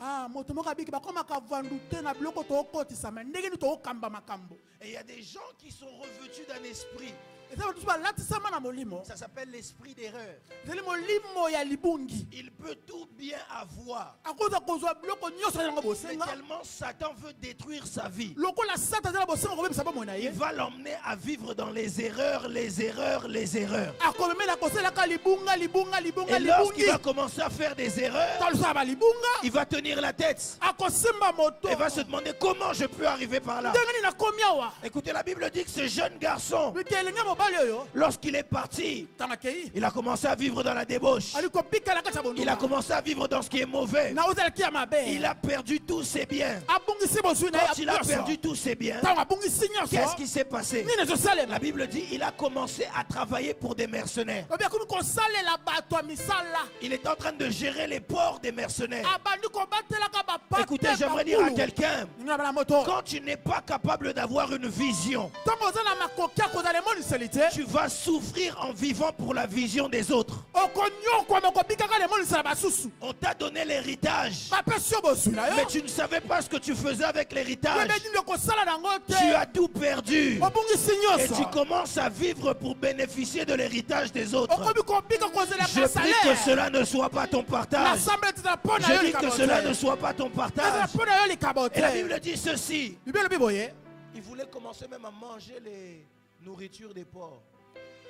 Ah, moto moko abiki bakoma ka vandu te na biloko to kotisa ma ndenge ni to kamba makambo. Et il y a des gens qui sont revêtus d'un esprit. Eza batu ba latisama na molimo. Ça s'appelle l'esprit d'erreur. Zeli molimo ya libungi. Il peut tout bien avoir. Akoza kozwa biloko nyonso na ngo Mais bosenga. tellement Satan veut détruire sa vie, Lokola sata zela bosenga ko bebisa ba mona il ye. va l'emmener à vivre dans les erreurs, les erreurs, les erreurs. Akomemela kosela ka libunga libunga libunga Et lorsqu'il libungi. va commencer à faire des erreurs, Talusa ba libunga. il va tenir la tête Akosimba moto. et va se demander comment je peux arriver par là. Ndenge ni na komia wa. Écoutez, la Bible dit que ce jeune garçon, Bikelenga mobali oyo. lorsqu'il est parti, Tanga kei. il a commencé à vivre dans la débauche. Ali ko bika la kata bondu. Il a commencé à vivre dans ce qui est mauvais. Na ozala kia mabe. Il a perdu tous ses biens. Abungisi bosu na Quand il a perdu tous ses biens, Tanga abungisi nyonso. qu'est-ce qui s'est passé? Nini zosalema. La Bible dit il a commencé à travailler pour des mercenaires. Obi akumi kosalela bato ya misala. Il est en train de gérer les ports des mercenaires. Abandi kobatela ka bapate. Écoutez, j'aimerais dire à quelqu'un, Nina bala moto. quand tu n'es pas capable d'avoir une vision, Tango ozala makokia kozala emoniseli te. tu vas souffrir en vivant pour la vision des autres. Okonyokwa mokobika ka emonisela basusu. On t'a donné l'héritage, Bapesi yo bosu na yo. mais tu ne savais pas ce que tu faisais avec l'héritage. Yebe nini okosala nango te. Tu as tout perdu. Obungisi Et tu nyonso. commences à vivre pour bénéficier de l'héritage des autres. Okobi kobika kozela Je ka prie que salaire. cela ne soit pas ton partage. L'assemblée etela pona yo Je dis likabo que te. cela ne soit pas ton Etela partage. pona yo likabo Et la te. Bible dit ceci. Bibelo biboye. Il voulait commencer même à manger les nourritures des porcs.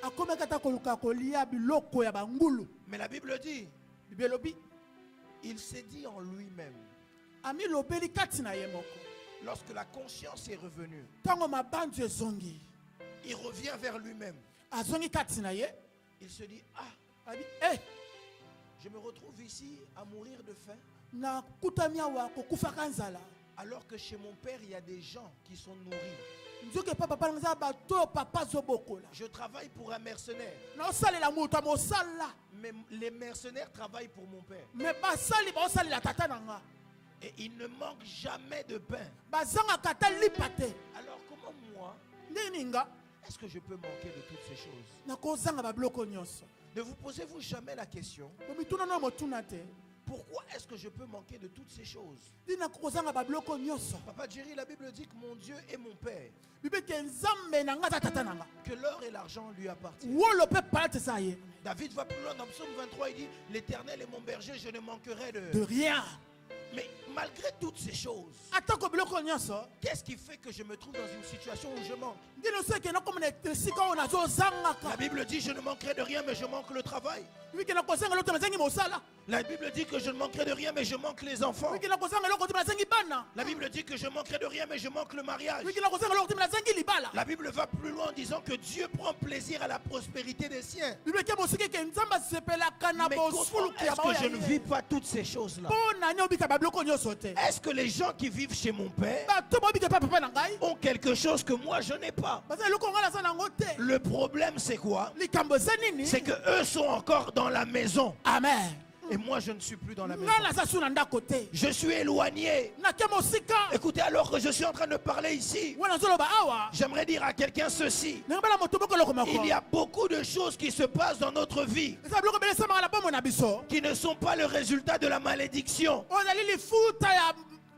Akome kata koluka kolia biloko ya bangulu. Mais la Bible dit, Bibelo bi. il s'est dit en lui-même, Ami lobeli kati na ye moko. lorsque la conscience est revenue, Tango mabandu ezongi. il revient vers lui-même. Azongi kati na ye. Il se dit, ah, Abi, eh, je me retrouve ici à mourir de faim, na kutami awa kokufaka nzala. alors que chez mon père, il y a des gens qui sont nourris. Nzoke papa pala nzala bato papa zobokola. Je travaille pour un mercenaire, Na osalela moto mosala. mais les mercenaires travaillent pour mon père. Mais basali ba osalela tata nanga. Et il ne manque jamais de pain. Bazanga kata lipate. Alors comment moi, Ninga est-ce que je peux manquer de toutes ces choses? na kozanga ba bloko nyonso. Ne vous posez-vous jamais la question, Bomituna no motuna te. pourquoi est-ce que je peux manquer de toutes ces choses? Dina kozanga ba bloko nyonso. Papa Jerry, la Bible dit que mon Dieu est mon Père, Bibe ke nzambe nanga tata nanga. que l'or et l'argent lui appartiennent. Wolo pe palate sa ye. David va plus loin dans Psaume 23, il dit, l'Éternel est mon berger, je ne manquerai De rien. Mais malgré toutes ces choses, atako biloko nyonso qu'est-ce qui fait que je me trouve dans une situation où je manque? ndino soki nakomona esika oyo nazozangaka La Bible dit je ne manquerai de rien mais je manque le travail. wiki nakozanga eloko te nazangi mosala La Bible dit que je ne manquerai de rien mais je manque les enfants. wiki nakozanga eloko te nazangi bana La Bible dit que je manquerai de rien mais je manque le mariage. wiki nakozanga eloko te nazangi libala La Bible va plus loin en disant que Dieu prend plaisir à la prospérité des siens. bible ke mosiki ke nzambe asepelaka na Mais comment bosuluki est-ce ya que je ne vis baoya pas toutes ces choses-là? mpo nani obika babiloko nyonso te Est-ce que les gens qui vivent chez mon père bato bobika mpe papa na ngai ont quelque chose que moi je n'ai pas? baza eloko ngai naza nango te Le problème c'est quoi? likambo eza nini C'est que eux sont encore dans la maison amen et moi je ne suis plus dans la maison. ngai naza su na ndako te Je suis éloigné. nake mosika Écoutez, alors que je suis en train de parler ici, wana nazoloba awa j'aimerais dire à quelqu'un ceci. ndenge bala moto moko eloko moko Il y a beaucoup de choses qui se passent dans notre vie eza biloko ebele esamaka na bomoi na biso qui ne sont pas le résultat de la malédiction, oyo ezali lifuta ya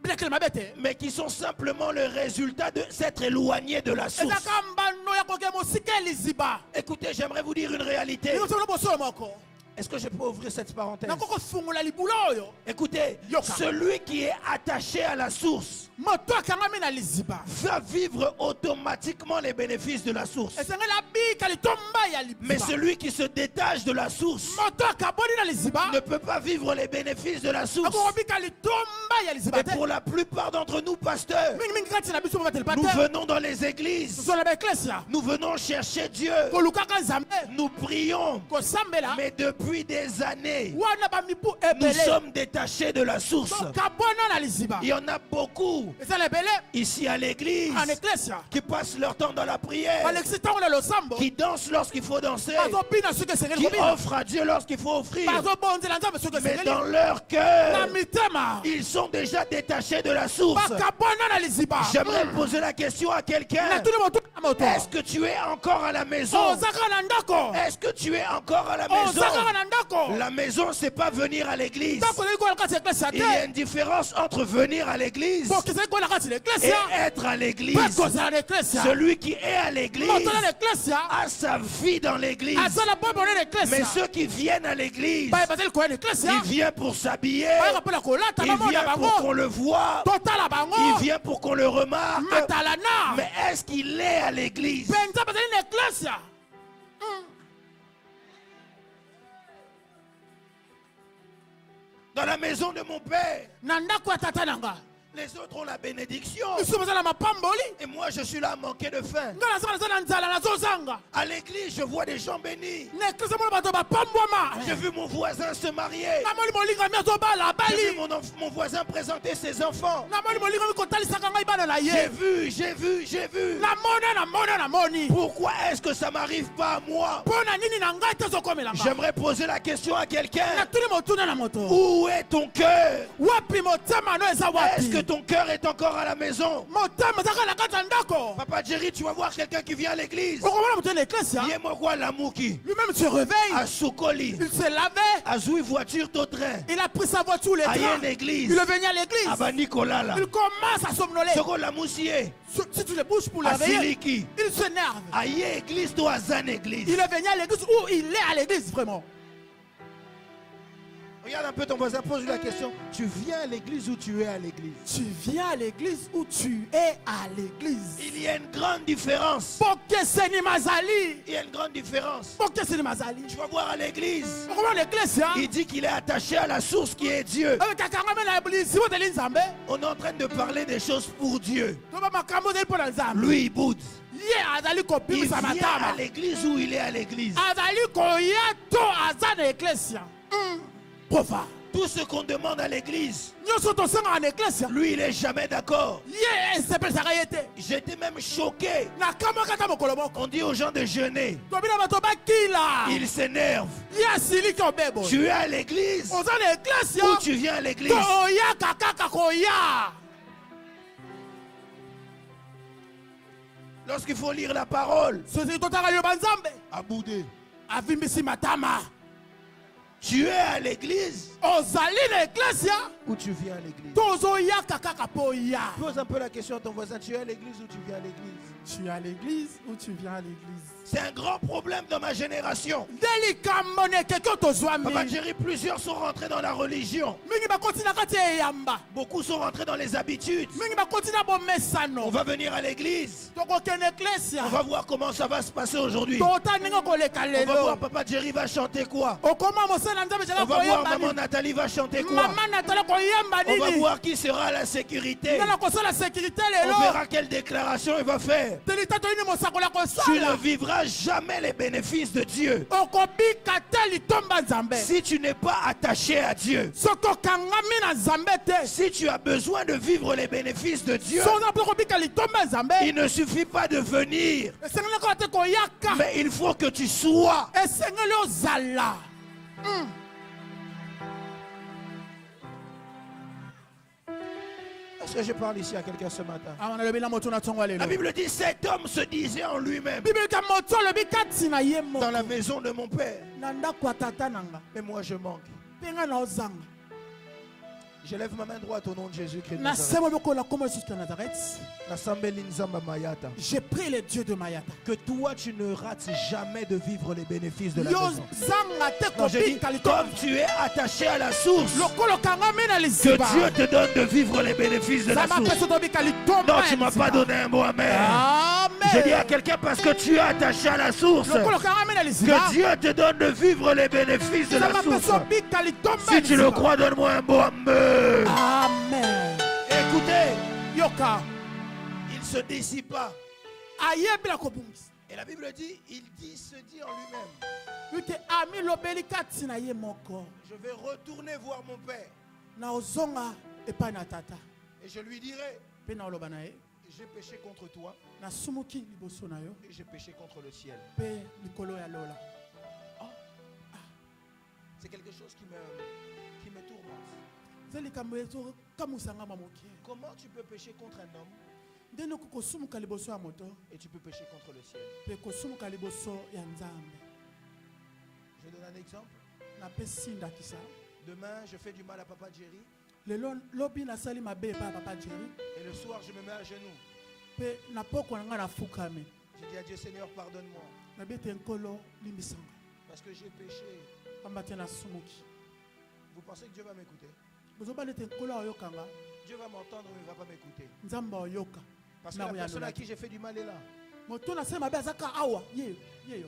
bilekele mabe te mais qui sont simplement le résultat de s'être éloigné de la source. ezaka mbano ya koke mosika ya liziba Écoutez, j'aimerais vous dire une réalité. liosolo bosolo moko Est-ce que je peux ouvrir cette parenthèse? nako kofungola libula oyo Écoutez, Yoka. celui qui est attaché à la source moto akangami na liziba va vivre automatiquement les bénéfices de la source. esengeli abika litomba ya Mais liziba celui qui se détache de la source moto akaboni na liziba ne peut pas vivre les bénéfices de la source. akokobika litomba ya liziba Et te pour la plupart d'entre nous, pasteurs, mingimingi kati na biso bobateli nous pate venons dans les églises, tozola baeklesia nous venons chercher Dieu, kolukaka nzambe nous prions, kosambela mais depuis des années, wana bamibu nous ebele sommes détachés de la source. tokabona na liziba Il y en a beaucoup ezala ebele ici à l'église en eklesia qui passent leur temps dans la prière, balekisi ntango na losambo qui dansent lorsqu'il faut danser, bazobina soki esengeli qui kobina offrent à Dieu lorsqu'il faut offrir. bazobonzela nzambe soki Mais esengeli dans leur na cœur, mitema ils sont déjà détachés de la source. bakabona na liziba J'aimerais poser la question à quelqu'un. natuni motu na moto Est-ce que tu es encore à la maison? ozaka na ndako Est-ce que tu es encore à la maison? ozaka na ndako La maison, c'est pas venir à l'église. ndako ezali kola kati ya eklesia Il y a te une différence entre venir à l'église boki ezali kola kati na et eklesia être à mpe l'église. kozala na eklesia Celui qui est à l'église moto na eklesia a sa vie dans l'église. azala bomone na Mais eklesia ceux qui viennent à l'église, baye bazali koya na eklesia il vient pour s'habiller, bayaka mpona kolata il bamona vient pour qu'on bango le voie, totala bango il vient pour qu'on le remarque. matala na Mais est-ce qu'il est à l'église? mpenza bazali na eklesia Dans la maison de mon père, na ndako ya tata na nga les autres ont la bénédiction. biso bazala mapamboli Et moi, je suis là à manquer de faim. nga nazaka naza na nzala nazozanga À l'église, je vois des gens bénis. na eklesia mona bato bapambwama J'ai vu mon voisin se marier. namoni molingami azobala J'ai vu abali mon voisin présenter ses enfants. namoni molingami kotalisaka ngai bana na J'ai ye vu. namoni Pourquoi est-ce que ça m'arrive pas à moi? mpo na nini na ngai te ezokomelanga J'aimerais poser la question à quelqu'un. natuni motuna na moto Où est ton cœur? wapi motema no eza Est-ce que wapi ton cœur est encore à la maison? motema ezaka na kati ya ndako Papa Jerry, tu vas voir quelqu'un qui vient à l'église. okomona moto na eklesia Yemokwa Lamuki. lui-même se réveille À Soukoli. il se lavait À Zoui voiture au train. il a pris sa voiture le À train une église. il est venu à l'église À Nicolas. il commence à somnoler Soko la Moussier. si tu le bouges pour le À réveiller Siliki. il s'énerve Aïe église to Azan église. il est venu à l'église où il est à l'église vraiment Regarde un peu ton voisin, pose-lui la question. Tu viens à l'église ou tu es à l'église? tu viens à l'église ou tu es à l'église Il y a une grande différence. pokeseni mazali Il y a une grande différence. pokeseni mazali Tu vas voir à l'église. okomona l'église Il dit qu'il est attaché à la source qui est Dieu. kakangami na liziba oteli nzambe On est en train de parler des choses pour Dieu. toba makambo ozali mpo na nzambe Lui, il boude. ye azali Il kobimisa vient à matama l'église ou il est à l'église. azali koya to aza na eklesia profa Tout ce qu'on demande à l'église, nyonso tosengaka na eklesia lui, il est jamais d'accord. ye esepelisaka ye te J'étais même choqué. nakamwaka ata mokolo moko On dit aux gens de jeûner. tobina bato bakila Ils s'énervent. ye asiliki obebo Tu es à l'église oza na eklesia ou tu viens à l'église? to oyaka kaka koya Lorsqu'il faut lire la parole, soki totaka liloba nzambe à bouder. avimbisi matama Tu es à l'église ozali na eklesia ou tu viens à l'église? to ozoyaka kaka mpo oya Pose un peu la question à ton voisin. Tu es à l'église ou tu viens à l'église? tu es à l'église ou tu viens à l'église C'est un grand problème dans ma génération. nde likambo na ekeki tozwa Papa mingi Jerry, plusieurs sont rentrés dans la religion. mingi bakoti na kati ya eyamba Beaucoup sont rentrés dans les habitudes. mingi bakoti na On bomesano va venir à l'église. tokokende eklesia On va voir comment ça va se passer aujourd'hui. tota ndenge koleka On va voir lelo Papa Jerry va chanter quoi. okoma mosala nzambe On zala va voir koyemba Maman nini Nathalie va chanter quoi. mama natala koyemba On va nini voir qui sera à la sécurité. nde na kosala sécurité On lelo verra quelle déclaration il va faire. telita toyini mosakola Tu ne kosala vivras jamais les bénéfices de Dieu okobika te litomba nzambe si tu n'es pas attaché à Dieu. soki okangami na nzambe te Si tu as besoin de vivre les bénéfices de Dieu, so oza mpe kobika litomba nzambe il ne suffit pas de venir, esengeli kaka te koyaka mais il faut que tu sois. esengeli ozala Est-ce que je parle ici à quelqu'un ce matin? awa nalobi na moto na ntongo ya La lelo Bible dit, cet homme se disait en lui-même, bibeli ka moto alobi kati na ye dans la moko maison de mon père, na ndako ya tata na nga mais moi je manque. mpe ngai na ozanga Je lève ma main droite au nom de Jésus-Christ. de na Nazareth. semo bokola kombo yesu kristo ya nazareth Nasambeli nzamba mayata. je prie le dieu de mayata Que toi tu ne rates jamais de vivre les bénéfices de la yo maison. zanga te Non, j'ai dit, kobika litomba comme tu es attaché à la source, lokola okangami na que liziba Dieu te donne de vivre les bénéfices de la nzambe source. apesi tobika litomba Non, ya tu m'as liziba. pas donné un mot amen. Je dis à amen quelqu'un parce que tu es attaché à la source, lokola okangami na liziba que Dieu te donne de vivre les bénéfices de la nzambe apesi source. tobika litomba Si ya tu le liziba. crois, donne-moi un mot amen. amen Écoutez, yoka il se dissipe pas. ayebi na kobungisa Et la Bible dit, se dit en lui-même, yuke amilobeli kati na ye moko je vais retourner voir mon père. na ozonga epai na tata Et je lui dirai, mpe na oloba na ye j'ai péché contre toi nasumuki liboso na yo et j'ai péché contre le ciel. mpe likolo ya lola C'est quelque chose qui me tourmente. eza likambo ezokamusanga moke Comment tu peux pécher contre un homme ndeni okoki kosumuka liboso ya moto et tu peux pécher contre le ciel? mpe kosumuka liboso ya nzambe Je donne un exemple. napesi ndakisa Demain, je fais du mal à Papa Jerry lelo lobi nasali mabe epai ya papa jerry et le soir, je me mets à genoux. mpe na poko na ngai nafukami Je dis à Dieu, Seigneur, pardonne-moi nabi ete nkolo limbisanga parce que j'ai péché. pamba te nasumuki Vous pensez que Dieu va m'écouter? bozobala ete nkolo aoyokanga Dieu va m'entendre, mais il ne va pas m'écouter. nzambe aoyoka Parce que la personne à qui j'ai fait du mal est là. moto nasali mabe azaka awa yeyo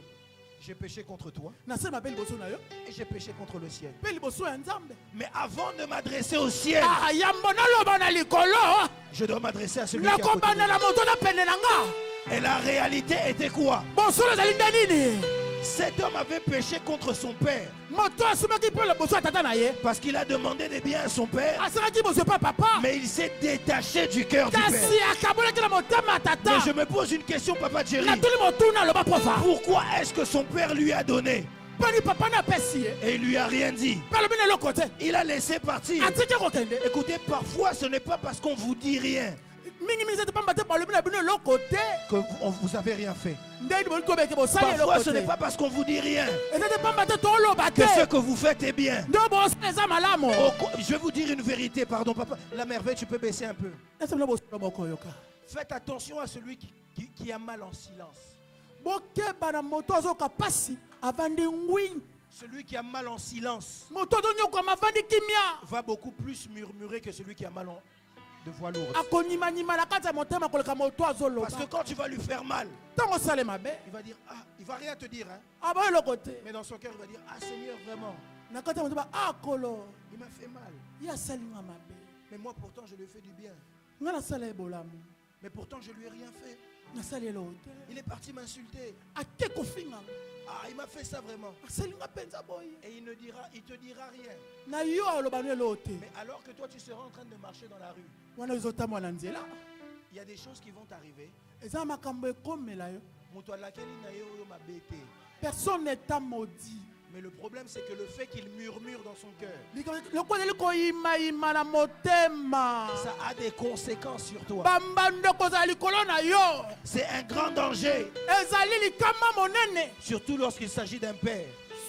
J'ai péché contre toi nasali mabe liboso na yo et j'ai péché contre le ciel. mpe liboso ya nzambe Mais avant de m'adresser au ciel, yambo naloba na likolo je dois m'adresser à celui qui est à côté de nakobandela moi. moto na pene na nga Et la réalité était quoi? bosolo ezali nde nini Cet homme avait péché contre son père moto asumaki mpe liboso ya tata na ye parce qu'il a demandé des biens à son père, asalaki boso epa papa mais il s'est détaché du cœur du kasi père. akabolaki na motema ya Mais tata je me pose une question, Papa Jerry. natuli motuna aloba profa Pourquoi est-ce que son père lui a donné mponi papa na apesi ye et il lui a rien dit? mpe alobi na eloko te Il a laissé partir. atiki kokende Écoutez, parfois ce n'est pas parce qu'on vous dit rien mingimingi ete pamba te balobi na bino eloko te que vous avez rien fait. ndeni boli tobeke bosali eloko Parfois ce te n'est pas parce qu'on vous dit rien eza te pamba te toloba te que ce que vous faites est bien. nde bosala eza malamu Je vais vous dire une vérité, pardon, papa. La merveille, tu peux baisser un peu. esebila bosolo moko oyoka Faites attention à celui qui a mal en silence. bokeba na moto azoyoka pasi avandi ngwi Celui qui a mal en silence moto azonyokama avandi kimia va beaucoup plus murmurer que celui qui a mal de voix lourde. akonyimanyima na kati ya motema koleka moto azoloba Parce que quand tu vas lui faire mal, ntango osale mabe il va dire, ah, il va rien te dire, hein. aba eloko te Mais dans son cœur, il va dire, ah Seigneur, vraiment, na kati ya motema akolo il m'a fait mal. ye asali nga mabe Mais moi, pourtant, je lui ai fait du bien. nga nasala ye bolamu Mais pourtant, je lui ai rien fait. nasali eloko te Il est parti m'insulter. ake kofinga Ah, il m'a fait ça vraiment. asali nga mpenza boye Et il te dira rien. na yo aloba no eloko te Mais alors que toi, tu seras en train de marcher dans la rue, wana ezotamwa na nzela il y a des choses qui vont t'arriver. eza makambo ekomela yo Moto alakeli na yo oyo mabe te. personne n'est maudit Mais le problème, c'est que le fait qu'il murmure dans son cœur, loko ezali koyimayima na motema ça a des conséquences sur toi. bambando kozala likolo na yo C'est un grand danger, ezali likama monene surtout lorsqu'il s'agit d'un père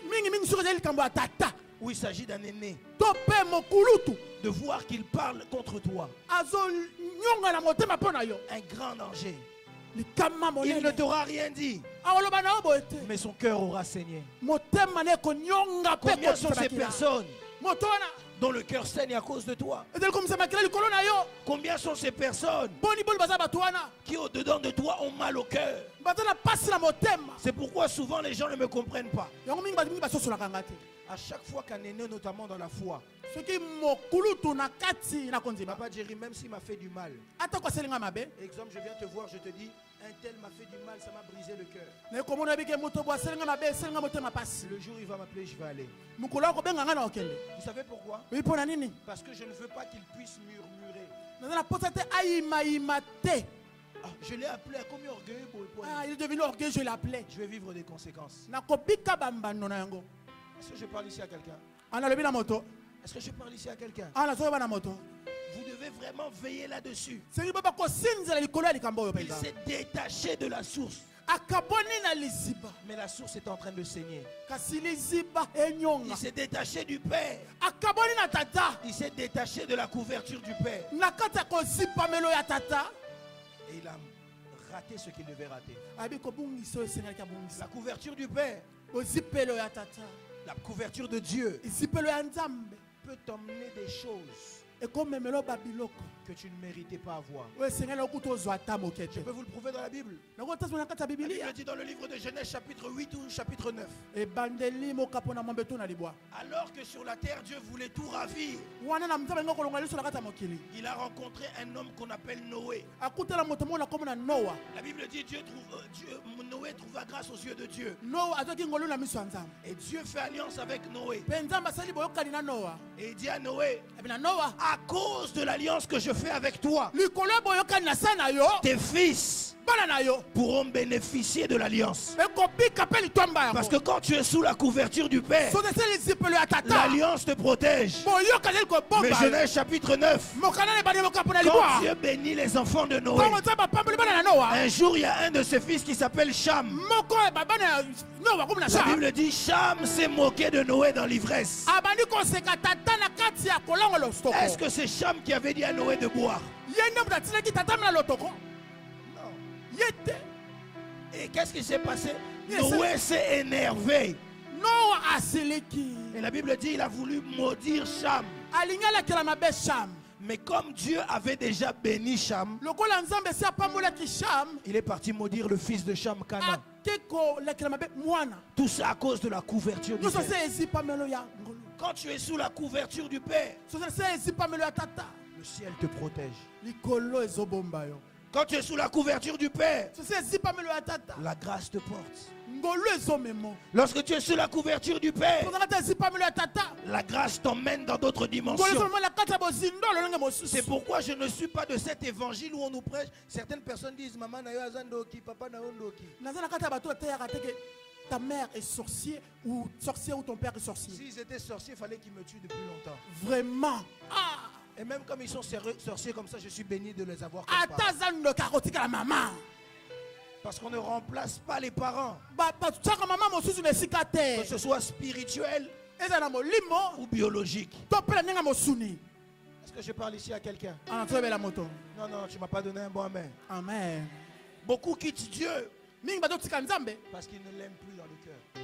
mingimingi soki ezali likambo ya tata ou il s'agit d'un aîné, to mpe mokulutu de voir qu'il parle contre toi. azonyonga na motema mpo na yo Un grand danger. likama Il ne monene t'aura rien dit, aoloba na obo ete mais son cœur aura saigné. motema ne konyonga pe Combien sont ces kotisaka personnes moto wana dont le cœur saigne à cause de toi? ezali komisa makila likolo na yo Combien sont ces personnes boni boni baza bato wana qui au-dedans de toi ont mal au cœur? baza na pasi na motema C'est pourquoi souvent les gens ne me comprennent pas. yango mingi mingi basosolaka nga te À chaque fois qu'un aîné, notamment dans la foi, soki mokulutu na kati na kondima Papa Jerry, même s'il m'a fait du mal, ata koaselinga mabe exemple, je viens te voir, je te dis, un tel m'a fait du mal, ça m'a brisé le cœur. naye komona bike moto bo aselinga mabe eselinga motema pasi Le jour où il va m'appeler, je vais aller. mokolo akobenga nga na okende Vous savez pourquoi? oyi mpo na nini Parce que je ne veux pas qu'il puisse murmurer. naza na posa te ayimayima te Ah, je l'ai appelé à combien orgueilleux pour répondre. Ah, il est devenu orgueilleux, je l'appelais Je vais vivre des conséquences. nakobika bambando na yango Est-ce que je parle ici à quelqu'un? analobi na moto Est-ce que je parle ici à quelqu'un? nazoyeba na moto Vous devez vraiment veiller là-dessus. soki boba kosinzela likolo ya likambo oyo Il mpenza s'est détaché de la source. akaboni na liziba Mais la source est en train de saigner. kasi liziba Il enyonga s'est détaché du Père. akaboni na tata Il s'est détaché de la couverture du Père. na kati ya kozipamelo ya tata Et il a raté ce qu'il devait rater. abi kobungisa oyo esengelaki abungisa La couverture du Père, kozipelo ya tata la couverture de Dieu izipelo ya nzambe peut t'emmener des choses ekomemelo babiloko que tu ne méritais pas avoir. oyo esengeli okuta ozwa ata moke Je te peux vous le prouver dans la Bible. nakotasima na kati ya La Bible bibilia dit dans le livre de Genèse chapitre 8 ou chapitre 9. ebandeli mokapo na mombeto na libwa Alors que sur la terre, Dieu voulait tout ravir, wana na nzambe nga kolonga liso na kati ya mokili il a rencontré un homme qu'on appelle Noé. akutela moto moko na komo na noa La Bible dit Noé trouva grâce aux yeux de Dieu. noa azwaki ngolu na miso ya nzambe Et Dieu fait alliance avec Noé. mpe nzambe asali boyokani na noa Et il dit à Noé, ebi na noa à cause de l'alliance que je fais avec toi, likolo ya boyokani na se na yo tes fils bana na yo pourront bénéficier de l'alliance. ekobika mpe litwamba Parce que yango quand tu es sous la couverture du Père, soki ese lizipelo ya tata l'alliance te protège. boyokani Mais kobomba Genèse chapitre 9, mokana na ebandi mokapo na quand libwa Dieu bénit les enfants de Noé, ntango nzambe apamboli bana na noa un jour il y a un de ses fils qui s'appelle Cham. moko bana ya noa komi na La sa Bible dit Cham s'est moqué de Noé dans l'ivresse. abandi koseka tata na kati ya kolongo lotoko Est-ce que c'est Cham qui avait dit à Noé de boire? ye nde moto atilaki tata mi na lotoko Non. ye te Et qu'est-ce qui s'est passé? Yes, Noé s'est énervé. noa asiliki Et la Bible dit il a voulu maudire Cham. alingi alakela mabe sham Mais comme Dieu avait déjà béni Cham, lokola nzambe esi apambolaki sham il est parti maudire le fils de Cham, Canaan. ake kolakela mabe mwana Tout ça à cause de la couverture du nyonso Père. se ezipamelo ya ngolu Quand tu es sous la couverture du Père, soki se ezipamelo ya tata le ciel te protège. likolo ezobomba yo Quand tu es sous la couverture du Père, soki ezipamelo ya tata la grâce te porte. ngolu ezomemo Lorsque tu es sous la couverture du Père, tozaka te ezipamelo ya tata la grâce t'emmène dans d'autres ngolu dimensions. ezomemo na kati ya bozindolo ndenge C'est mosusu pourquoi je ne suis pas de cet évangile où on nous prêche. Certaines personnes disent Maman na yo aza ndoki, papa na yo ndoki. naza na kati ya bato ateyaka teke ta mère est sorcier ou ton père est sorcier S'ils étaient sorciers, il fallait qu'ils me tuent depuis longtemps. vraiment Et même comme ils sont sorciers comme ça, je suis béni de les avoir comme parents. ata aza ndoki akotikala mama Parce qu'on ne remplace pas les parents, batiaka mama mosusu na esika que te ce soit spirituel eza na molimo ou biologique. to mpe na ndenge ya mosuni Est-ce que je parle ici à quelqu'un? ana toyebela moto Non, non, tu ne m'as pas donné un bon amen. amen Beaucoup quittent Dieu mingi bazotika nzambe parce qu'ils ne l'aiment plus dans le cœur.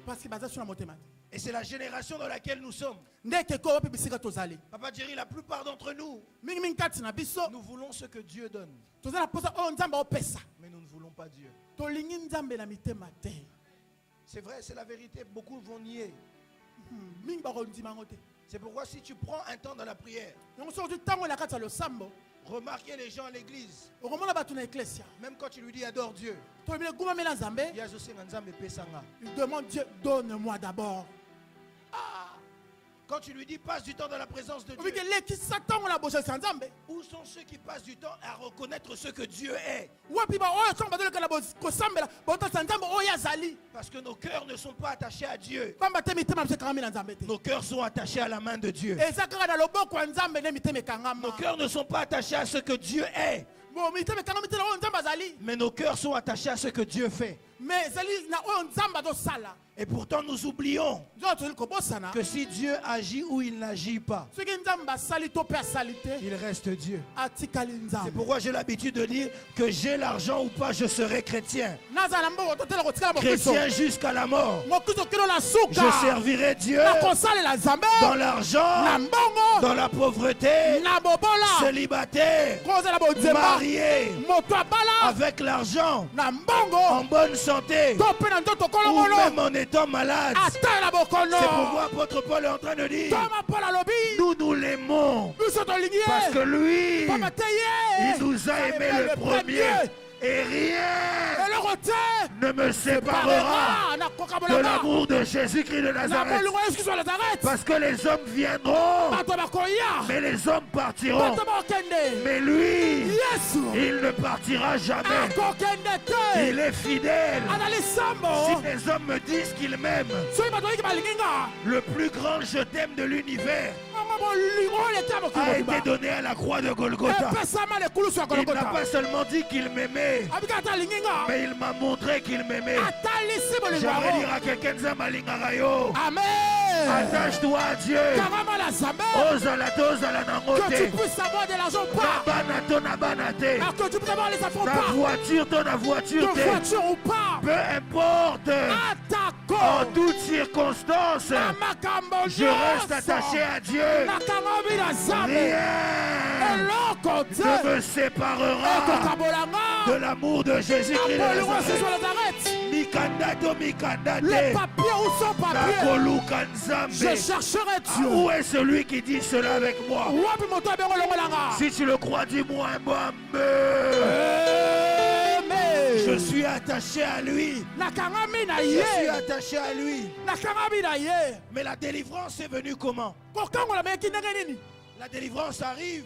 parce que baza su na motema te Et c'est la génération dans laquelle nous sommes. ndeke ko wapi bisika tozali Papa Jerry, la plupart d'entre nous, mingimingi kati na biso nous voulons ce que Dieu donne, toza na posa oyo nzambe aopesa mais nous ne voulons pas Dieu. tolingi nzambe na mitema te C'est vrai, c'est la vérité. Beaucoup vont nier. mingi bakondima yango te C'est pourquoi si tu prends un temps dans la prière, yango soki oti ntango na kati ya losambo remarquez les gens à l'église. okomona bato na eklesia Même quand tu lui dis adore Dieu, tolobile gumamela nzambe il y a aussi un nzambe pesanga. il demande Dieu donne-moi d'abord Quand tu lui dis passe du temps dans la présence de Dieu, obike lekisa ntango na bosalisa nzambe où sont ceux qui passent du temps à reconnaître ce que Dieu est? wapi baoyo ntango bazolekana kosambela baotalisa nzambe oyo azali Parce que nos cœurs ne sont pas attachés à Dieu. pamba te mitema biso ekangami na nzambe te Nos cœurs sont attachés à la main de Dieu. eza kaka na loboko ya nzambe nde mitema ekangama Nos cœurs ne sont pas attachés à ce que Dieu est, bo mitema ekangami te na oyo nzambe azali mais nos cœurs sont attachés à ce que Dieu fait. mais ezali na oyo nzambe azosala. Et pourtant nous oublions Nzoko tozali kobosana que si Dieu agit ou il n'agit pas, soki nzambe asali to mpe asali te il reste Dieu. atikali C'est nzambe. pourquoi j'ai l'habitude de dire que j'ai l'argent ou pas, je serai chrétien. nazala na mbongo totela kotikala mokristo Chrétien jusqu'à la mort. mokristo kino na Je suka servirai Dieu nakosalela nzambe dans na l'argent, mbongo dans la pauvreté, na bobola célibataire, kozala bonzemba marié, moto abala avec l'argent, na en mbongo bonne santé, to mpe na nzoto ou kolongolo même en étant malade. ata na bokono. C'est pourquoi apôtre Paul est en train de dire, toma paul alobi nous l'aimons biso tolingi parce que ye lui, pamba te ye il nous a aimé le premier. Et rien eloko te ne me séparera na de kokabolanga l'amour de Jésus-Christ de na Nazareth. bolingo ya yesu kristo ya nazareth. Parce que les hommes viendront, bato bakoya mais les hommes partiront. bato bakokende Mais lui, yesu il ne partira jamais. akokende te Il est fidèle. azali Si sambo les hommes me disent qu'ils m'aiment, soki bato bayiki balingi nga le plus grand je t'aime de l'univers mama bolingo oyo ete ya a mokili été mobimba donné à la croix de Golgotha. epesama lekulusu ya Il n'a golgota pas seulement dit qu'il m'aimait, abika ata alingi nga mais il m'a montré qu'il m'aimait. atalisi bolingo J'aimerais yango. dire à quelqu'un Nzambalingara yo, amen attache-toi à Dieu. kangama na nzambe Ozala tozala nango que tu te. puisses avoir de l'argent ou pas Nabana to nabana te. que tu puisses avoir les enfants ou Ta pas voiture to na voiture de te. voiture ou pas Peu importe, en atako toutes circonstances, na makambo je reste attaché à Dieu. nakangomi na nzambe Rien eloko te ne me séparera ekokabolanga de l'amour de Jésus-Christ de bolingo ya yesu ya Nazareth. nazareth. Mikanda to mikanda Les te. papiers ou sans papier, Nakoluka je Nzambe. chercherai Dieu. Où est celui qui dit cela avec moi? Wapi moto abengo longolanga. Si tu le crois, dis-moi un mot. Amen. Je suis attaché à lui. Nakangami na Je suis ye. attaché à lui. Nakangami na ye. Mais la délivrance est venue comment? Kokangola meki ndenge nini? La délivrance arrive